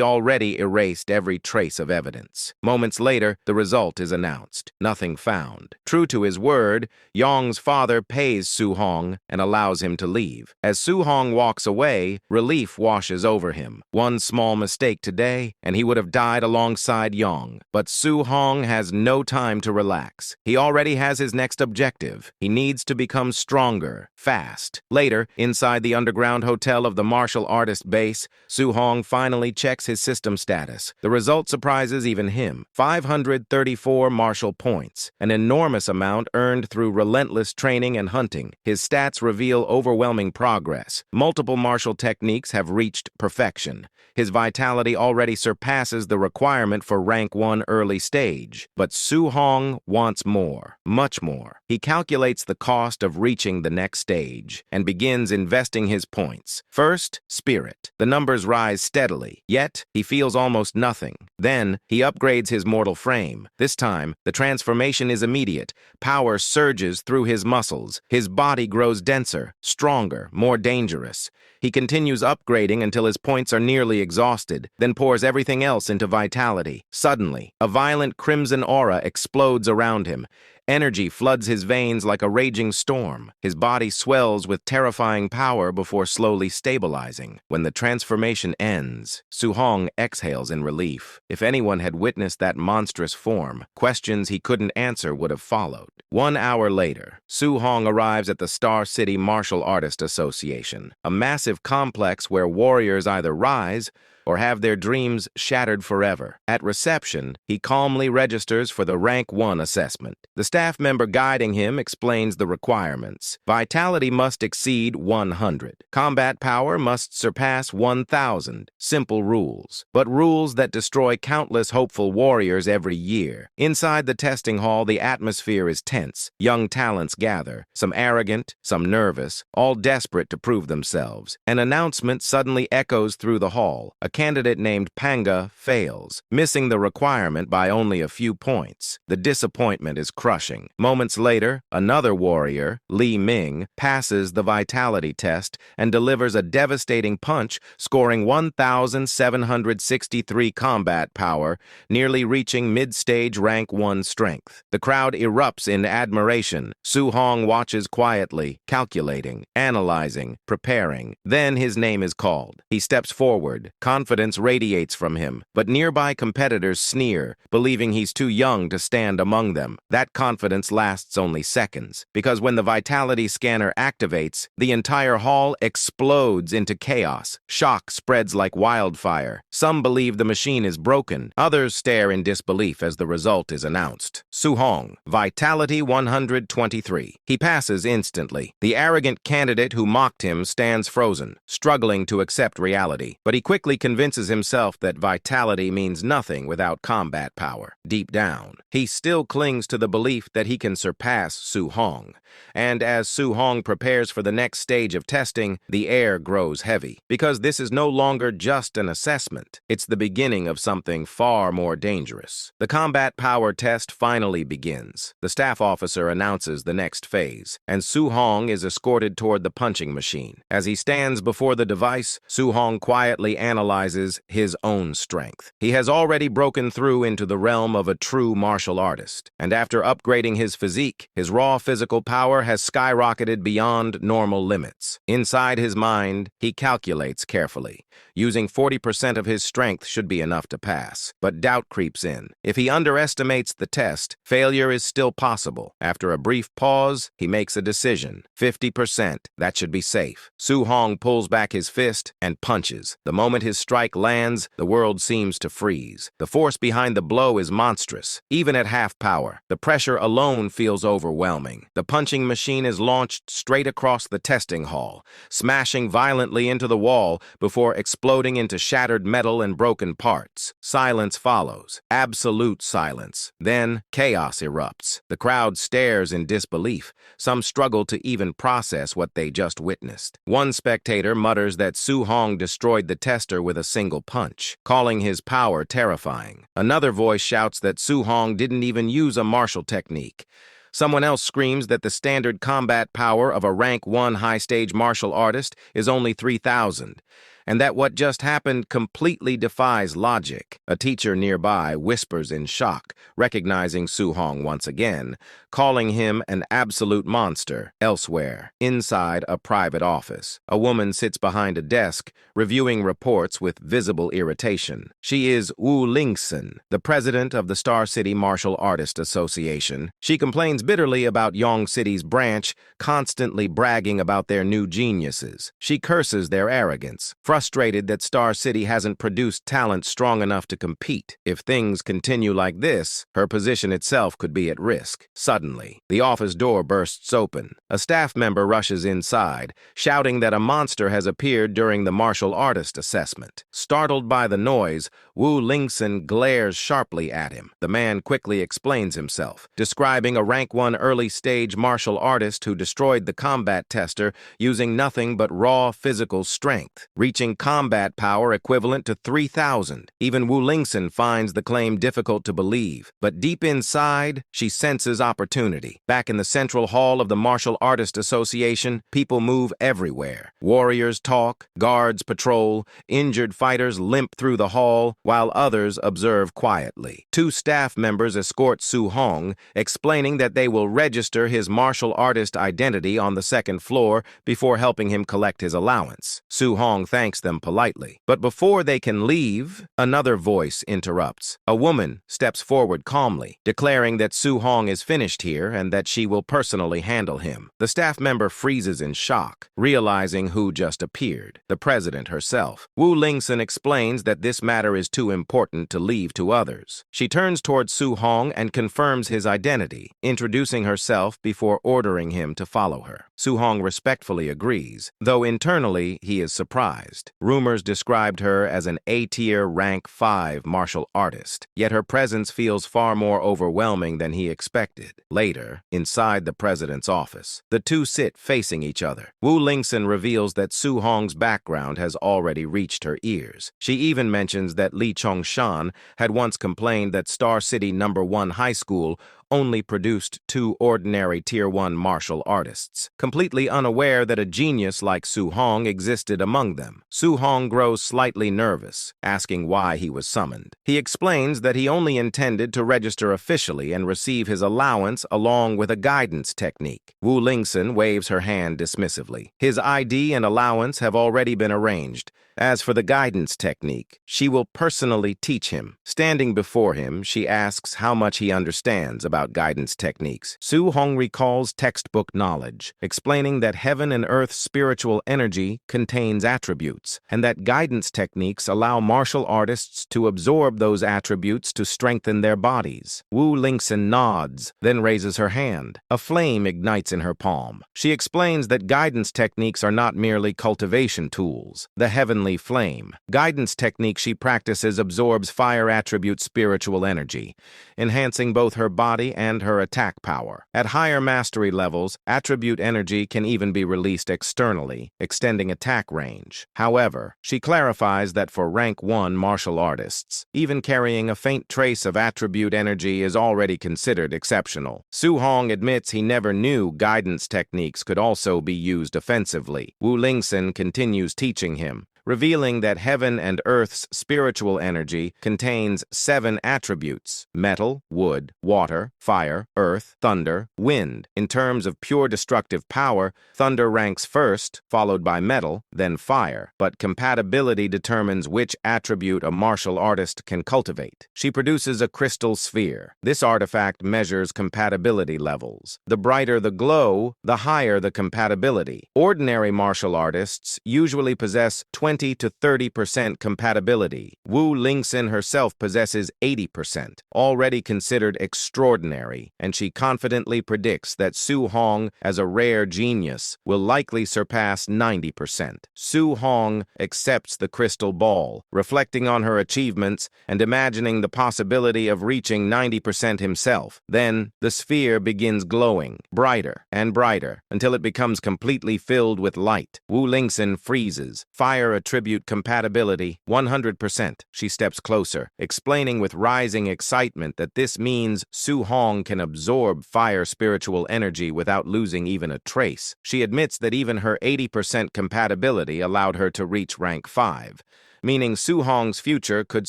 A: already erased every trace of evidence. Moments later, the result is announced. Nothing found. True to his word, Yong's father pays Su Hong and allows him to leave. As Su Hong walks away, relief washes over him. One small mistake today, and he would have died alongside Yong. But Su Hong has no time to relax. He already has his next objective. He needs to become stronger, fast. Later, inside the underground hotel of the martial artist base, Su Hong finally checks his system status. The result surprises even him. 534 martial points, an enormous amount earned through relentless training and hunting. His stats reveal overwhelming progress. Multiple martial techniques have reached perfection. His vitality already surpasses the requirement for rank 1 early stage. But Su Hong wants more, much more. He calculates the cost of reaching the next stage and begins investing his points. First, spirit. The numbers rise steadily, yet he feels almost nothing. Then, he upgrades his mortal frame. This time, the transformation is immediate. Power surges through his muscles. His body grows denser, stronger, more dangerous. He continues upgrading until his points are nearly exhausted, then pours everything else into vitality. Suddenly, a violent crimson aura explodes around him. Energy floods his veins like a raging storm. His body swells with terrifying power before slowly stabilizing. When the transformation ends, Su Hong exhales in relief. If anyone had witnessed that monstrous form, questions he couldn't answer would have followed. 1 hour later, Su Hong arrives at the Star City Martial Artist Association, a massive complex where warriors either rise or have their dreams shattered forever. At reception, he calmly registers for the Rank 1 assessment. The staff member guiding him explains the requirements. Vitality must exceed 100. Combat power must surpass 1,000. Simple rules, but rules that destroy countless hopeful warriors every year. Inside the testing hall, the atmosphere is tense. Young talents gather, some arrogant, some nervous, all desperate to prove themselves. An announcement suddenly echoes through the hall. A candidate named Panga fails, missing the requirement by only a few points. The disappointment is crushing. Moments later, another warrior, Li Ming, passes the vitality test and delivers a devastating punch, scoring 1,763 combat power, nearly reaching mid-stage rank 1 strength. The crowd erupts in admiration. Su Hong watches quietly, calculating, analyzing, preparing. Then his name is called. He steps forward, confident Confidence radiates from him, but nearby competitors sneer, believing he's too young to stand among them. That confidence lasts only seconds, because when the vitality scanner activates, the entire hall explodes into chaos. Shock spreads like wildfire. Some believe the machine is broken. Others stare in disbelief as the result is announced. Su-hong, vitality 123. He passes instantly. The arrogant candidate who mocked him stands frozen, struggling to accept reality. But he quickly convinces himself that vitality means nothing without combat power. Deep down, he still clings to the belief that he can surpass Su-hong. And as Su-hong prepares for the next stage of testing, the air grows heavy. Because this is no longer just an assessment. It's the beginning of something far more dangerous. The combat power test finally begins. The staff officer announces the next phase, and Su-hong is escorted toward the punching machine. As he stands before the device, Su-hong quietly analyzes his own strength. He has already broken through into the realm of a true martial artist, and after upgrading his physique, his raw physical power has skyrocketed beyond normal limits. Inside his mind, he calculates carefully. Using 40% of his strength should be enough to pass, but doubt creeps in. If he underestimates the test, failure is still possible. After a brief pause, he makes a decision. 50%, that should be safe. Su-hong pulls back his fist and punches. The moment his strike lands, the world seems to freeze. The force behind the blow is monstrous. Even at half power, the pressure alone feels overwhelming. The punching machine is launched straight across the testing hall, smashing violently into the wall before exploding into shattered metal and broken parts. Silence follows. Absolute silence. Then, chaos erupts. The crowd stares in disbelief. Some struggle to even process what they just witnessed. One spectator mutters that Su-hong destroyed the tester with a single punch, calling his power terrifying. Another voice shouts that Su-hong didn't even use a martial technique. Someone else screams that the standard combat power of a rank 1 high-stage martial artist is only 3,000, and that what just happened completely defies logic. A teacher nearby whispers in shock, recognizing Su-hong once again, calling him an absolute monster. Elsewhere, inside a private office, a woman sits behind a desk, reviewing reports with visible irritation. She is Wu Lingsen, the president of the Star City Martial Artist Association. She complains bitterly about Yong City's branch, constantly bragging about their new geniuses. She curses their arrogance, frustrated that Star City hasn't produced talent strong enough to compete. If things continue like this, her position itself could be at risk. Suddenly, the office door bursts open. A staff member rushes inside, shouting that a monster has appeared during the martial artist assessment. Startled by the noise, Wu Lingsen glares sharply at him. The man quickly explains himself, describing a rank 1 early-stage martial artist who destroyed the combat tester using nothing but raw physical strength, reaching combat power equivalent to 3,000. Even Wu Lingsen finds the claim difficult to believe, but deep inside, she senses opportunity. Back in the central hall of the Martial Artist Association, people move everywhere. Warriors talk, guards patrol, injured fighters limp through the hall, while others observe quietly. 2 staff members escort Su-hong, explaining that they will register his martial artist identity on the 2nd floor before helping him collect his allowance. Su-hong thanks them politely. But before they can leave, another voice interrupts. A woman steps forward calmly, declaring that Su-hong is finished here and that she will personally handle him. The staff member freezes in shock, realizing who just appeared, the president herself. Wu Lingsen explains that this matter is too important to leave to others. She turns towards Su-hong and confirms his identity, introducing herself before ordering him to follow her. Su-hong respectfully agrees, though internally he is surprised. Rumors described her as an A-tier rank 5 martial artist, yet her presence feels far more overwhelming than he expected. Later, inside the president's office, the two sit facing each other. Wu Lingsen reveals that Su-hong's background has already reached her ears. She even mentions that Li Chongshan had once complained that Star City No. 1 High School only produced 2 ordinary Tier 1 martial artists, completely unaware that a genius like Su-hong existed among them. Su-hong grows slightly nervous, asking why he was summoned. He explains that he only intended to register officially and receive his allowance along with a guidance technique. Wu Lingsen waves her hand dismissively. His ID and allowance have already been arranged. As for the guidance technique, she will personally teach him. Standing before him, she asks how much he understands about guidance techniques. Su-hong recalls textbook knowledge, explaining that heaven and earth's spiritual energy contains attributes, and that guidance techniques allow martial artists to absorb those attributes to strengthen their bodies. Wu Lingxin nods, then raises her hand. A flame ignites in her palm. She explains that guidance techniques are not merely cultivation tools. The heavenly flame. Guidance technique she practices absorbs fire attribute spiritual energy, enhancing both her body and her attack power. At higher mastery levels, attribute energy can even be released externally, extending attack range. However, she clarifies that for rank 1 martial artists, even carrying a faint trace of attribute energy is already considered exceptional. Su-hong admits he never knew guidance techniques could also be used offensively. Wu Lingxin continues teaching him, revealing that heaven and earth's spiritual energy contains 7 attributes: metal, wood, water, fire, earth, thunder, wind. In terms of pure destructive power, thunder ranks first, followed by metal, then fire. But compatibility determines which attribute a martial artist can cultivate. She produces a crystal sphere. This artifact measures compatibility levels. The brighter the glow, the higher the compatibility. Ordinary martial artists usually possess 20 to 30% compatibility. Wu Lingxin herself possesses 80%, already considered extraordinary, and she confidently predicts that Su-hong, as a rare genius, will likely surpass 90%. Su-hong accepts the crystal ball, reflecting on her achievements and imagining the possibility of reaching 90% himself. Then, the sphere begins glowing, brighter and brighter, until it becomes completely filled with light. Wu Lingxin freezes. Fire attribute compatibility, 100%. She steps closer, explaining with rising excitement that this means Su-hong can absorb fire spiritual energy without losing even a trace. She admits that even her 80% compatibility allowed her to reach rank 5, meaning Su-hong's future could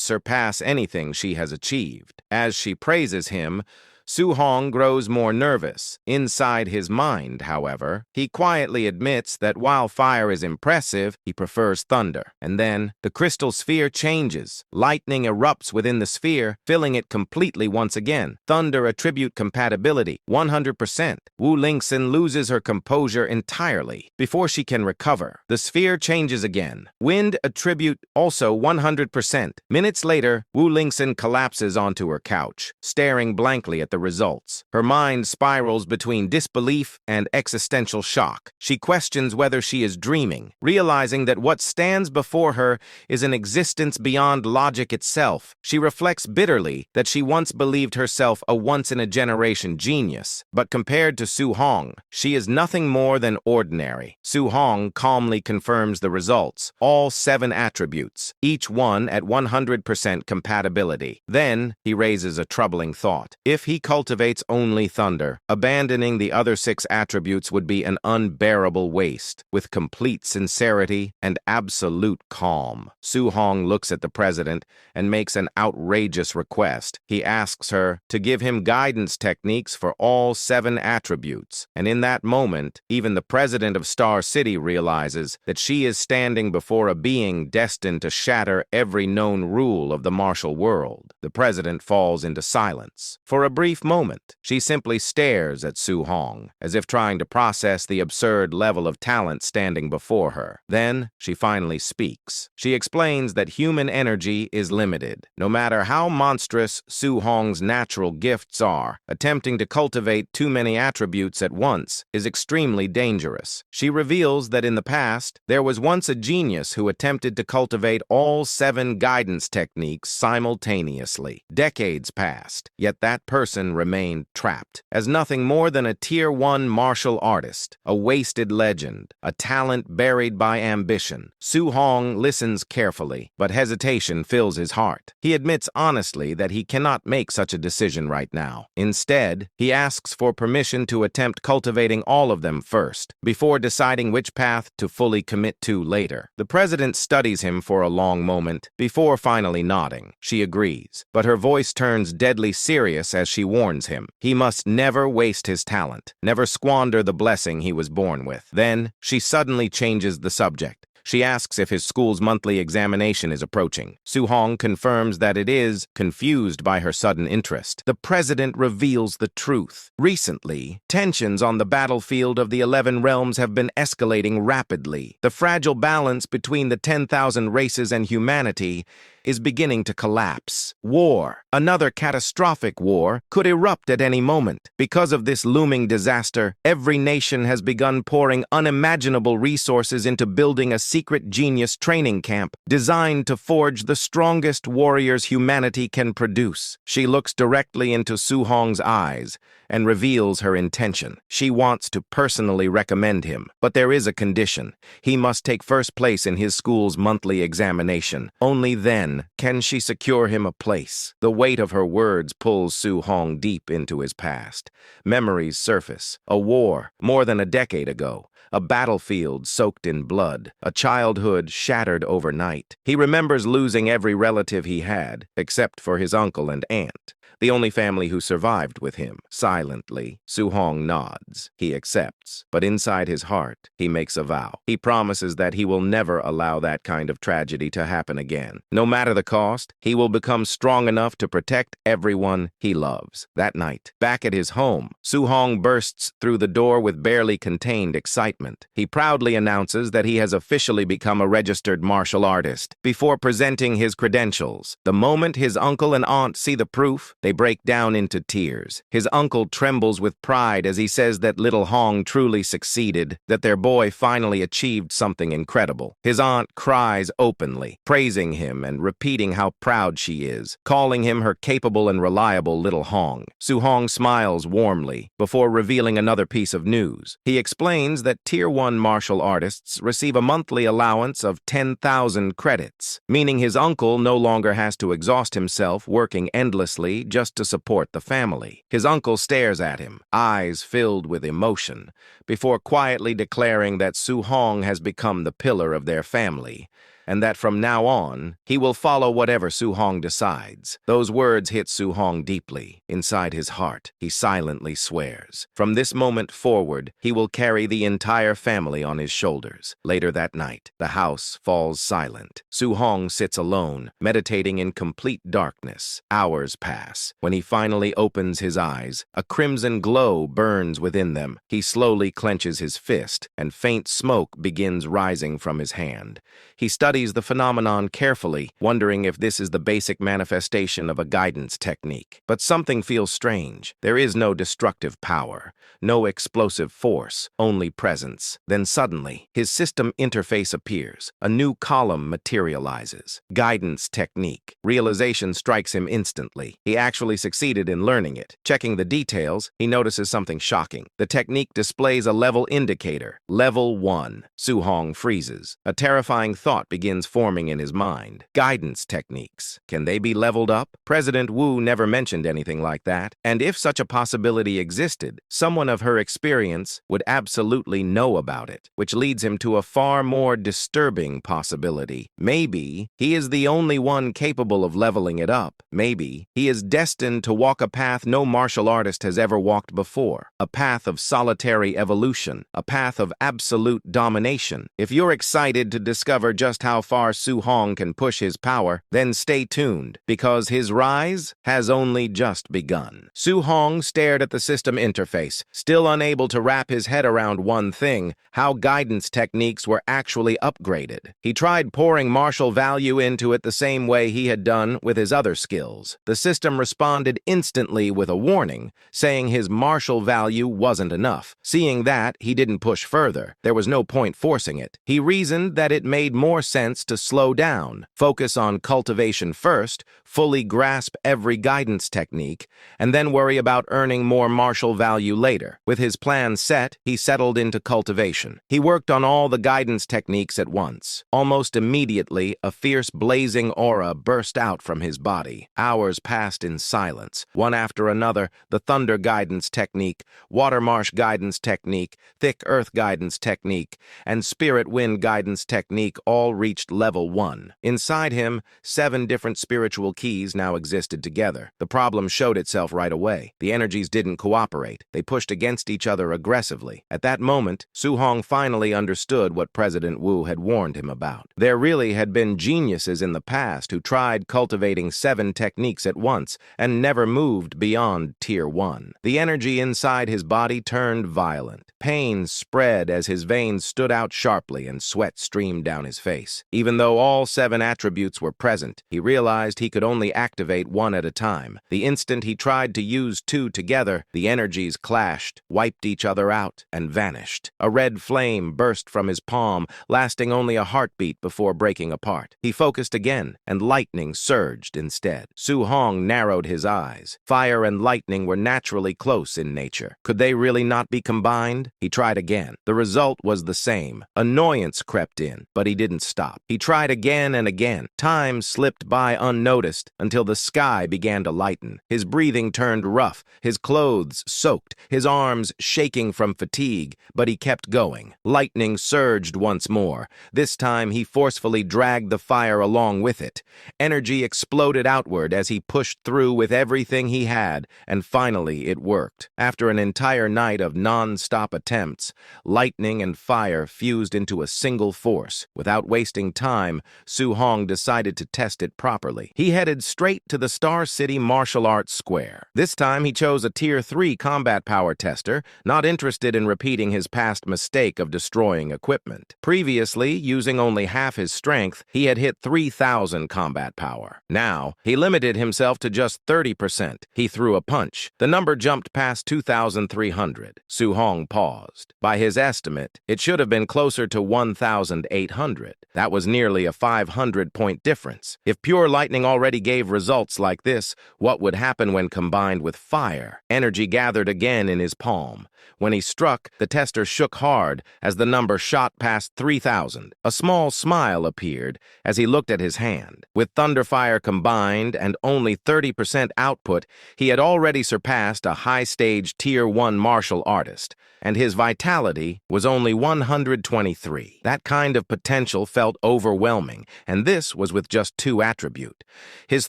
A: surpass anything she has achieved. As she praises him, Su-hong grows more nervous. Inside his mind, however, he quietly admits that while fire is impressive, he prefers thunder. And then, the crystal sphere changes. Lightning erupts within the sphere, filling it completely once again. Thunder attribute compatibility, 100%. Wu Lingxin loses her composure entirely. Before she can recover, the sphere changes again. Wind attribute also 100%. Minutes later, Wu Lingxin collapses onto her couch, staring blankly at the results. Her mind spirals between disbelief and existential shock. She questions whether she is dreaming, realizing that what stands before her is an existence beyond logic itself. She reflects bitterly that she once believed herself a once-in-a-generation genius, but compared to Su-hong, she is nothing more than ordinary. Su-hong calmly confirms the results, all 7 attributes, each one at 100% compatibility. Then, he raises a troubling thought. If he cultivates only thunder, abandoning the other 6 attributes would be an unbearable waste. With complete sincerity and absolute calm, Su-hong looks at the president and makes an outrageous request. He asks her to give him guidance techniques for all 7 attributes. And in that moment, even the president of Star City realizes that she is standing before a being destined to shatter every known rule of the martial world. The president falls into silence. For a brief moment, she simply stares at Su-hong, as if trying to process the absurd level of talent standing before her. Then, she finally speaks. She explains that human energy is limited. No matter how monstrous Su-hong's natural gifts are, attempting to cultivate too many attributes at once is extremely dangerous. She reveals that in the past, there was once a genius who attempted to cultivate all 7 guidance techniques simultaneously. Decades passed, yet that person remained trapped as nothing more than a Tier 1 martial artist, a wasted legend, a talent buried by ambition. Su-hong listens carefully, but hesitation fills his heart. He admits honestly that he cannot make such a decision right now. Instead, he asks for permission to attempt cultivating all of them first, before deciding which path to fully commit to later. The president studies him for a long moment, before finally nodding. She agrees, but her voice turns deadly serious as she warns him. He must never waste his talent, never squander the blessing he was born with. Then, she suddenly changes the subject. She asks if his school's monthly examination is approaching. Su-hong confirms that it is, confused by her sudden interest. The president reveals the truth. Recently, tensions on the battlefield of the 11 realms have been escalating rapidly. The fragile balance between the 10,000 races and humanity is beginning to collapse. War, another catastrophic war, could erupt at any moment. Because of this looming disaster, every nation has begun pouring unimaginable resources into building a secret genius training camp designed to forge the strongest warriors humanity can produce. She looks directly into Su-hong's eyes and reveals her intention. She wants to personally recommend him, but there is a condition. He must take first place in his school's monthly examination. Only then can she secure him a place. The weight of her words pulls Su-hong deep into his past. Memories surface. A war more than a decade ago. A battlefield soaked in blood, a childhood shattered overnight. He remembers losing every relative he had, except for his uncle and aunt, the only family who survived with him. Silently, Su-hong nods. He accepts, but inside his heart, he makes a vow. He promises that he will never allow that kind of tragedy to happen again. No matter the cost, he will become strong enough to protect everyone he loves. That night, back at his home, Su-hong bursts through the door with barely contained excitement. He proudly announces that he has officially become a registered martial artist. Before presenting his credentials, the moment his uncle and aunt see the proof, they break down into tears. His uncle trembles with pride as he says that little Hong truly succeeded, that their boy finally achieved something incredible. His aunt cries openly, praising him and repeating how proud she is, calling him her capable and reliable little Hong. Su-hong smiles warmly before revealing another piece of news. He explains that Tier 1 martial artists receive a monthly allowance of 10,000 credits, meaning his uncle no longer has to exhaust himself working endlessly just to support the family. His uncle stares at him, eyes filled with emotion, before quietly declaring that Su-hong has become the pillar of their family, and that from now on, he will follow whatever Su-hong decides. Those words hit Su-hong deeply. Inside his heart, he silently swears. From this moment forward, he will carry the entire family on his shoulders. Later that night, the house falls silent. Su-hong sits alone, meditating in complete darkness. Hours pass. When he finally opens his eyes, a crimson glow burns within them. He slowly clenches his fist, and faint smoke begins rising from his hand. He studies the phenomenon carefully, wondering if this is the basic manifestation of a guidance technique. But something feels strange. There is no destructive power, no explosive force, only presence. Then suddenly, his system interface appears. A new column materializes. Guidance technique. Realization strikes him instantly. He actually succeeded in learning it. Checking the details, he notices something shocking. The technique displays a level indicator. Level 1. Su-hong freezes. A terrifying thought begins forming in his mind. Guidance techniques. Can they be leveled up? President Wu never mentioned anything like that. And if such a possibility existed, someone of her experience would absolutely know about it, which leads him to a far more disturbing possibility. Maybe he is the only one capable of leveling it up. Maybe he is destined to walk a path no martial artist has ever walked before. A path of solitary evolution. A path of absolute domination. If you're excited to discover just how far Su-hong can push his power, then stay tuned, because his rise has only just begun. Su-hong stared at the system interface, still unable to wrap his head around one thing: how guidance techniques were actually upgraded. He tried pouring martial value into it the same way he had done with his other skills. The system responded instantly with a warning, saying his martial value wasn't enough. Seeing that, he didn't push further. There was no point forcing it. He reasoned that it made more sense to slow down, focus on cultivation first, fully grasp every guidance technique, and then worry about earning more martial value later. With his plan set, he settled into cultivation. He worked on all the guidance techniques at once. Almost immediately, a fierce blazing aura burst out from his body. Hours passed in silence. One after another, the thunder guidance technique, water marsh guidance technique, thick earth guidance technique, and spirit wind guidance technique all reached reached level 1. Inside him, 7 different spiritual keys now existed together. The problem showed itself right away. The energies didn't cooperate. They pushed against each other aggressively. At that moment, Su-hong finally understood what President Wu had warned him about. There really had been geniuses in the past who tried cultivating 7 techniques at once and never moved beyond Tier 1. The energy inside his body turned violent. Pain spread as his veins stood out sharply and sweat streamed down his face. Even though all 7 attributes were present, he realized he could only activate 1 at a time. The instant he tried to use 2 together, the energies clashed, wiped each other out, and vanished. A red flame burst from his palm, lasting only a heartbeat before breaking apart. He focused again, and lightning surged instead. Su-hong narrowed his eyes. Fire and lightning were naturally close in nature. Could they really not be combined? He tried again. The result was the same. Annoyance crept in, but he didn't stop. He tried again and again. Time slipped by unnoticed until the sky began to lighten. His breathing turned rough, his clothes soaked, his arms shaking from fatigue, but he kept going. Lightning surged once more. This time he forcefully dragged the fire along with it. Energy exploded outward as he pushed through with everything he had, and finally it worked. After an entire night of non-stop attempts, lightning and fire fused into a single force. Without wasting time, Su-hong decided to test it properly. He headed straight to the Star City Martial Arts Square. This time he chose a Tier 3 combat power tester, not interested in repeating his past mistake of destroying equipment. Previously, using only half his strength, he had hit 3,000 combat power. Now, he limited himself to just 30%. He threw a punch. The number jumped past 2,300. Su-hong paused. By his estimate, it should have been closer to 1,800. That was nearly a 500-point difference. If pure lightning already gave results like this, what would happen when combined with fire? Energy gathered again in his palm. When he struck, the tester shook hard as the number shot past 3,000. A small smile appeared as he looked at his hand. With Thunderfire combined and only 30% output, he had already surpassed a high-stage Tier 1 martial artist, and his vitality was only 123. That kind of potential felt overwhelming, and this was with just 2 attributes. His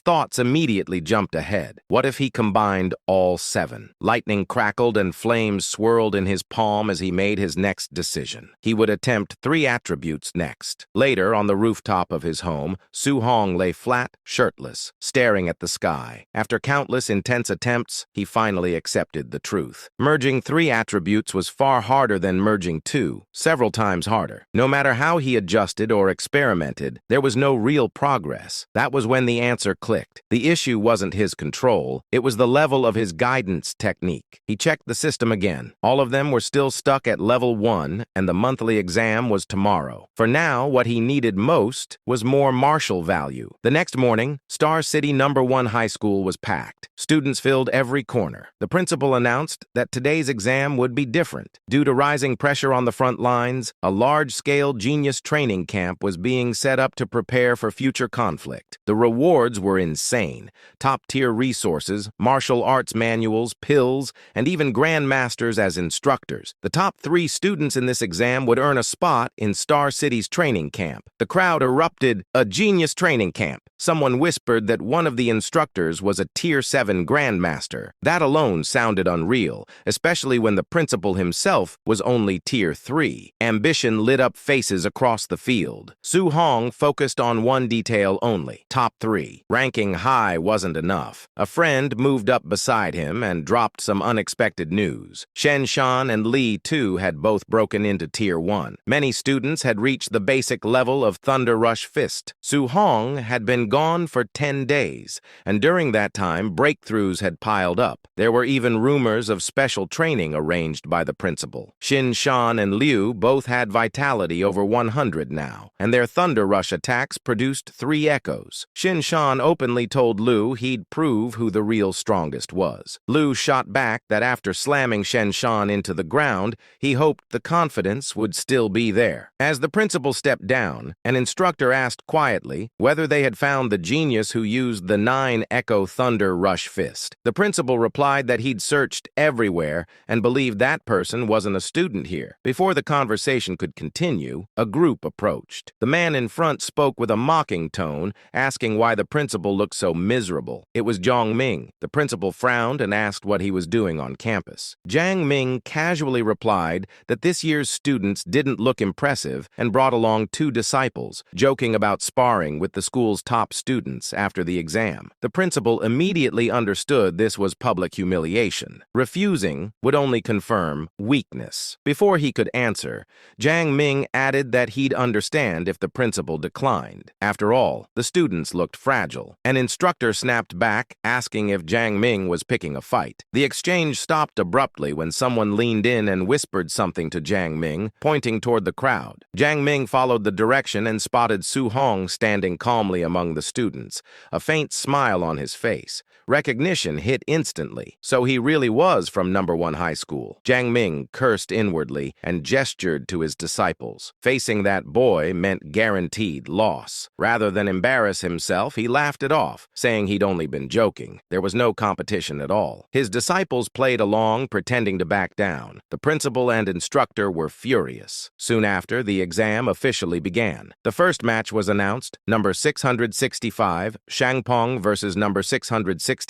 A: thoughts immediately jumped ahead. What if he combined all 7? Lightning crackled and flames swirled in his palm as he made his next decision. He would attempt 3 attributes next. Later, on the rooftop of his home, Su-hong lay flat, shirtless, staring at the sky. After countless intense attempts, he finally accepted the truth. Merging 3 attributes was far harder than merging 2, several times harder. No matter how he adjusted or experimented, there was no real progress. That was when the answer clicked. The issue wasn't his control, it was the level of his guidance technique. He checked the system again. All of them were still stuck at level 1, and the monthly exam was tomorrow. For now, what he needed most was more martial value. The next morning, Star City No. 1 High School was packed. Students filled every corner. The principal announced that today's exam would be different. Due to rising pressure on the front lines, a large-scale genius training camp was being set up to prepare for future conflict. The rewards were insane. Top-tier resources, martial arts manuals, pills, and even grandmasters as instructors. The top 3 students in this exam would earn a spot in Star City's training camp. The crowd erupted, "A genius training camp." Someone whispered that one of the instructors was a Tier 7 grandmaster. That alone sounded unreal, especially when the principal himself was only Tier 3. Ambition lit up faces across the field. Su-hong focused on one detail only: top 3. Ranking high wasn't enough. A friend moved up beside him and dropped some unexpected news. Shen-shan and Li, too, had both broken into Tier 1. Many students had reached the basic level of Thunder Rush Fist. Su-hong had been gone for 10 days, and during that time, breakthroughs had piled up. There were even rumors of special training arranged by the principal. Shin-shan and Liu both had vitality over 100 now, and their Thunder Rush attacks produced 3 echoes. Shin-shan openly told Liu he'd prove who the real strongest was. Liu shot back that after slamming Shin-shan into the ground, he hoped the confidence would still be there. As the principal stepped down, an instructor asked quietly whether they had found the genius who used the 9-echo Thunder Rush Fist. The principal replied that he'd searched everywhere and believed that person person wasn't a student here. Before the conversation could continue, a group approached. The man in front spoke with a mocking tone, asking why the principal looked so miserable. It was Jiang Ming. The principal frowned and asked what he was doing on campus. Jiang Ming casually replied that this year's students didn't look impressive and brought along 2 disciples, joking about sparring with the school's top students after the exam. The principal immediately understood this was public humiliation. Refusing would only confirm weakness. Before he could answer, Jiang Ming added that he'd understand if the principal declined. After all, the students looked fragile. An instructor snapped back, asking if Jiang Ming was picking a fight. The exchange stopped abruptly when someone leaned in and whispered something to Jiang Ming, pointing toward the crowd. Jiang Ming followed the direction and spotted Su Hong standing calmly among the students, a faint smile on his face. Recognition hit instantly. So he really was from number 1 high school. Jiang Ming cursed inwardly and gestured to his disciples. Facing that boy meant guaranteed loss. Rather than embarrass himself, he laughed it off, saying he'd only been joking. There was no competition at all. His disciples played along, pretending to back down. The principal and instructor were furious. Soon after, the exam officially began. The first match was announced: number 665, Shangpong versus number 666,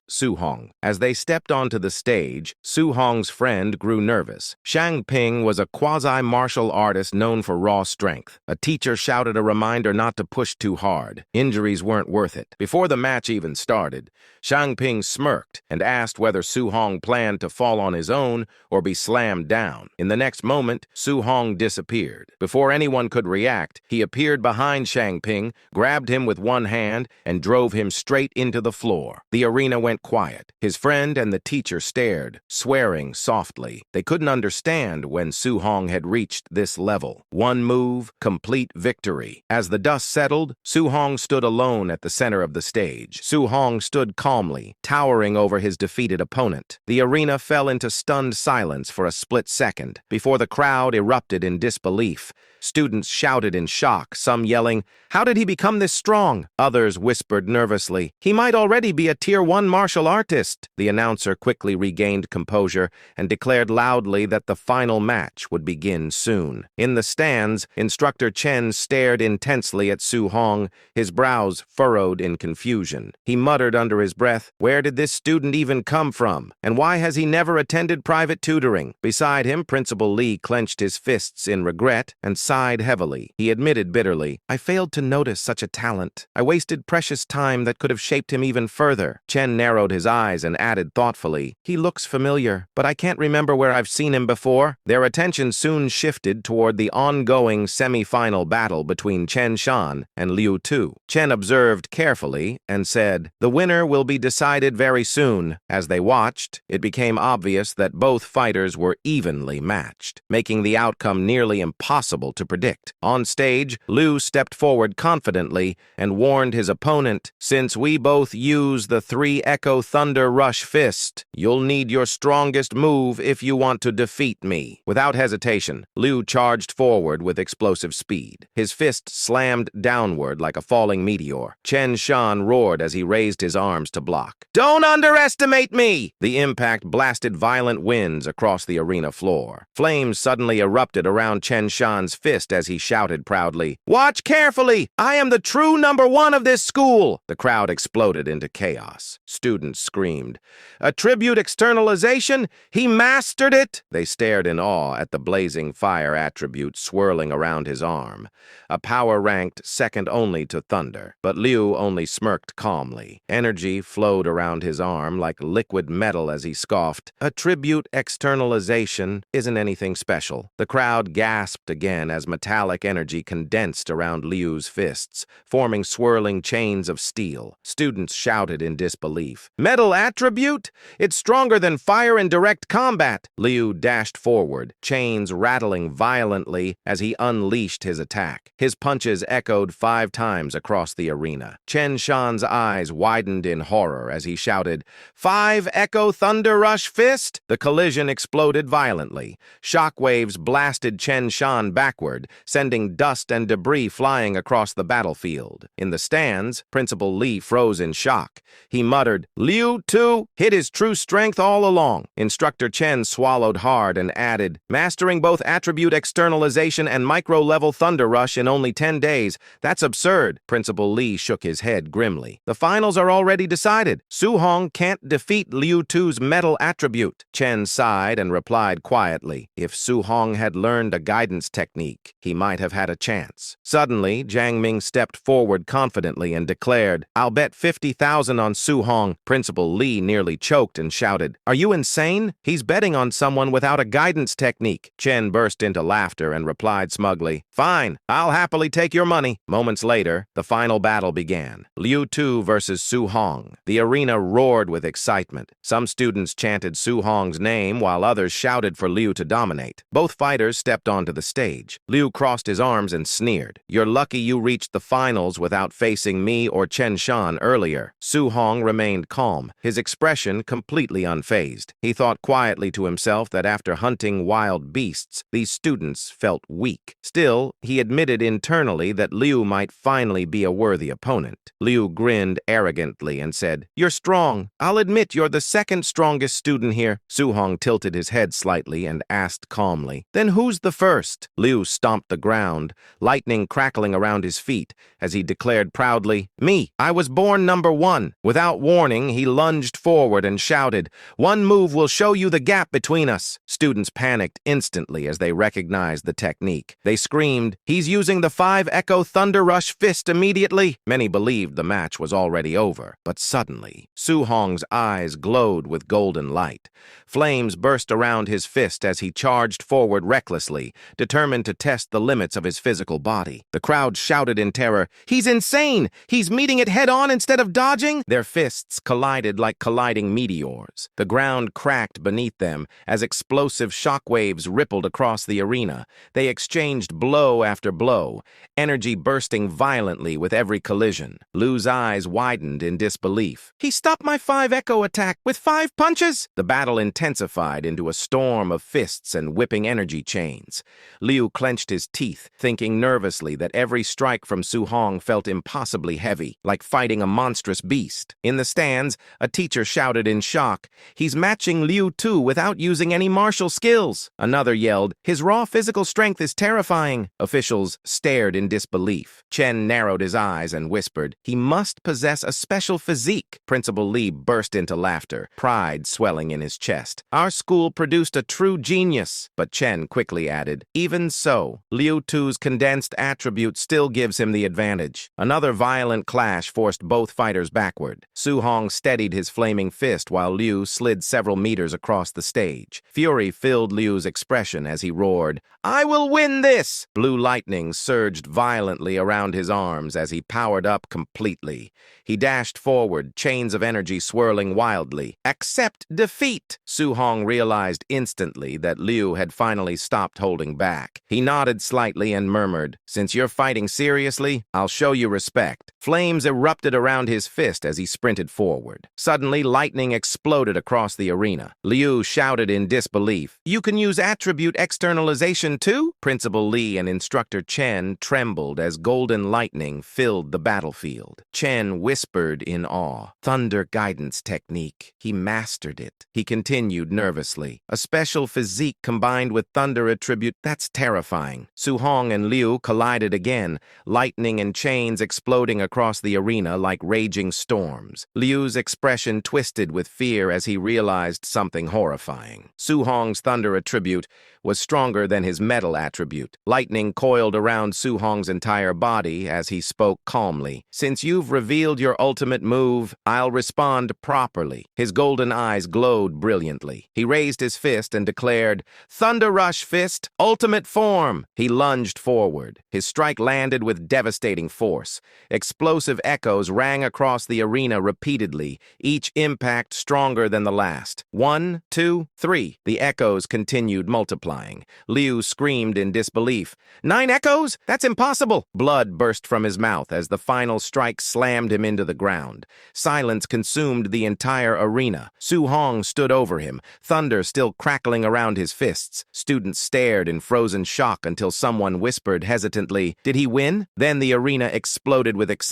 A: Su Hong. As they stepped onto the stage, Su Hong's friend grew nervous. Shang Ping was a quasi-martial artist known for raw strength. A teacher shouted a reminder not to push too hard. Injuries weren't worth it. Before the match even started, Shang Ping smirked and asked whether Su Hong planned to fall on his own or be slammed down. In the next moment, Su Hong disappeared. Before anyone could react, he appeared behind Shang Ping, grabbed him with one hand, and drove him straight into the floor. The arena went quiet. His friend and the teacher stared, swearing softly. They couldn't understand when Su Hong had reached this level. One move, complete victory. As the dust settled, Su Hong stood alone at the center of the stage. Su Hong stood calmly, towering over his defeated opponent. The arena fell into stunned silence for a split second, before the crowd erupted in disbelief. Students shouted in shock, some yelling, "How did he become this strong?" Others whispered nervously, "He might already be a Tier 1 martial artist." The announcer quickly regained composure and declared loudly that the final match would begin soon. In the stands, Instructor Chen stared intensely at Su Hong, his brows furrowed in confusion. He muttered under his breath, "Where did this student even come from? And why has he never attended private tutoring?" Beside him, Principal Lee clenched his fists in regret and sighed heavily. He admitted bitterly, "I failed to notice such a talent. I wasted precious time that could have shaped him even further." Chen narrowed his eyes and added thoughtfully, "He looks familiar, but I can't remember where I've seen him before." Their attention soon shifted toward the ongoing semi-final battle between Chen Shan and Liu Tu. Chen observed carefully and said, "The winner will be decided very soon." As they watched, it became obvious that both fighters were evenly matched, making the outcome nearly impossible to predict. On stage, Liu stepped forward confidently and warned his opponent, "Since we both use the 3 Echo Thunder Rush Fist, you'll need your strongest move if you want to defeat me." Without hesitation, Liu charged forward with explosive speed. His fist slammed downward like a falling meteor. Chen Shan roared as he raised his arms to block. "Don't underestimate me!" The impact blasted violent winds across the arena floor. Flames suddenly erupted around Chen Shan's fist as he shouted proudly, "Watch carefully! I am the true number 1 of this school!" The crowd exploded into chaos. Students screamed, "Attribute externalization? He mastered it!" They stared in awe at the blazing fire attribute swirling around his arm, a power ranked second only to thunder. But Liu only smirked calmly. Energy flowed around his arm like liquid metal as he scoffed, "Attribute externalization isn't anything special." The crowd gasped again as metallic energy condensed around Liu's fists, forming swirling chains of steel. Students shouted in disbelief. "Metal attribute? It's stronger than fire in direct combat!" Liu dashed forward, chains rattling violently as he unleashed his attack. His punches echoed 5 times across the arena. Chen Shan's eyes widened in horror as he shouted, "5 Echo Thunder Rush Fist!" The collision exploded violently. Shockwaves blasted Chen Shan backward forward, sending dust and debris flying across the battlefield. In the stands, Principal Lee froze in shock. He muttered, "Liu Tu hid his true strength all along." Instructor Chen swallowed hard and added, "Mastering both attribute externalization and micro-level thunder rush in only 10 days. That's absurd." Principal Lee shook his head grimly. "The finals are already decided. Su Hong can't defeat Liu Tu's metal attribute." Chen sighed and replied quietly, "If Su Hong had learned a guidance technique, he might have had a chance." Suddenly, Jiang Ming stepped forward confidently and declared, "I'll bet 50,000 on Su Hong." Principal Lee nearly choked and shouted, "Are you insane? He's betting on someone without a guidance technique." Chen burst into laughter and replied smugly, "Fine, I'll happily take your money." Moments later, the final battle began. Liu Tu versus Su Hong. The arena roared with excitement. Some students chanted Su Hong's name while others shouted for Liu to dominate. Both fighters stepped onto the stage. Liu crossed his arms and sneered, "You're lucky you reached the finals without facing me or Chen Shan earlier." Su Hong remained calm, his expression completely unfazed. He thought quietly to himself that after hunting wild beasts, these students felt weak. Still, he admitted internally that Liu might finally be a worthy opponent. Liu grinned arrogantly and said, "You're strong. I'll admit you're the second strongest student here." Su Hong tilted his head slightly and asked calmly, "Then who's the first?" Liu stomped the ground, lightning crackling around his feet, as he declared proudly, "Me, I was born number 1. Without warning, he lunged forward and shouted, "One move will show you the gap between us." Students panicked instantly as they recognized the technique. They screamed, "He's using the 5 Echo Thunder Rush fist immediately." Many believed the match was already over, but suddenly, Su Hong's eyes glowed with golden light. Flames burst around his fist as he charged forward recklessly, determined to test the limits of his physical body. The crowd shouted in terror, "He's insane! He's meeting it head-on instead of dodging!" Their fists collided like colliding meteors. The ground cracked beneath them as explosive shockwaves rippled across the arena. They exchanged blow after blow, energy bursting violently with every collision. Liu's eyes widened in disbelief. "He stopped my 5 Echo attack with 5 punches!" The battle intensified into a storm of fists and whipping energy chains. Liu clenched his teeth, thinking nervously that every strike from Su Hong felt impossibly heavy, like fighting a monstrous beast. In the stands, a teacher shouted in shock, "He's matching Liu Tu without using any martial skills." Another yelled, "His raw physical strength is terrifying." Officials stared in disbelief. Chen narrowed his eyes and whispered, "He must possess a special physique." Principal Lee burst into laughter, pride swelling in his chest. "Our school produced a true genius." But Chen quickly added, "Even so, Liu Tu's condensed attribute still gives him the advantage." Another violent clash forced both fighters backward. Su Hong steadied his flaming fist while Liu slid several meters across the stage. Fury filled Liu's expression as he roared, "I will win this!" Blue lightning surged violently around his arms as he powered up completely. He dashed forward, chains of energy swirling wildly. "Accept defeat!" Su Hong realized instantly that Liu had finally stopped holding back. He nodded slightly and murmured, "Since you're fighting seriously, I'll show you respect." Flames erupted around his fist as he sprinted forward. Suddenly, lightning exploded across the arena. Liu shouted in disbelief, "You can use attribute externalization too?" Principal Lee and Instructor Chen trembled as golden lightning filled the battlefield. Chen whispered in awe, "Thunder guidance technique. He mastered it." He continued nervously, "A special physique combined with thunder attribute, that's terrifying." Su Hong and Liu collided again, lightning and chains exploding across the arena like raging storms. Liu's expression twisted with fear as he realized something horrifying. Su Hong's thunder attribute was stronger than his metal attribute. Lightning coiled around Su Hong's entire body as he spoke calmly. "Since you've revealed your ultimate move, I'll respond properly." His golden eyes glowed brilliantly. He raised his fist and declared, "Thunder Rush Fist, ultimate form." He lunged forward. His strike landed with devastating force, exploding Explosive echoes rang across the arena repeatedly, each impact stronger than the last. 1, 2, 3. The echoes continued multiplying. Liu screamed in disbelief. 9 echoes? That's impossible! Blood burst from his mouth as the final strike slammed him into the ground. Silence consumed the entire arena. Su Hong stood over him, thunder still crackling around his fists. Students stared in frozen shock until someone whispered hesitantly, "Did he win?" Then the arena exploded with excitement.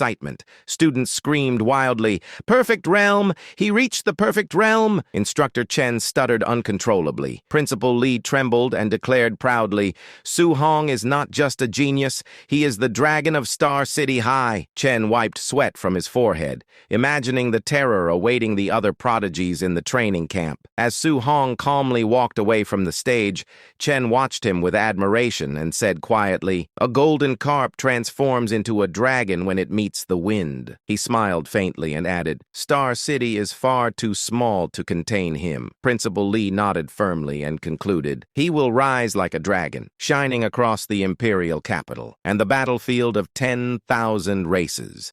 A: Students screamed wildly, "Perfect realm! He reached the perfect realm!" Instructor Chen stuttered uncontrollably. Principal Li trembled and declared proudly, "Su Hong is not just a genius, he is the dragon of Star City High." Chen wiped sweat from his forehead, imagining the terror awaiting the other prodigies in the training camp. As Su Hong calmly walked away from the stage, Chen watched him with admiration and said quietly, "A golden carp transforms into a dragon when it meets the wind." He smiled faintly and added, "Star City is far too small to contain him." Principal Li nodded firmly and concluded, "He will rise like a dragon, shining across the imperial capital and the battlefield of 10,000 races."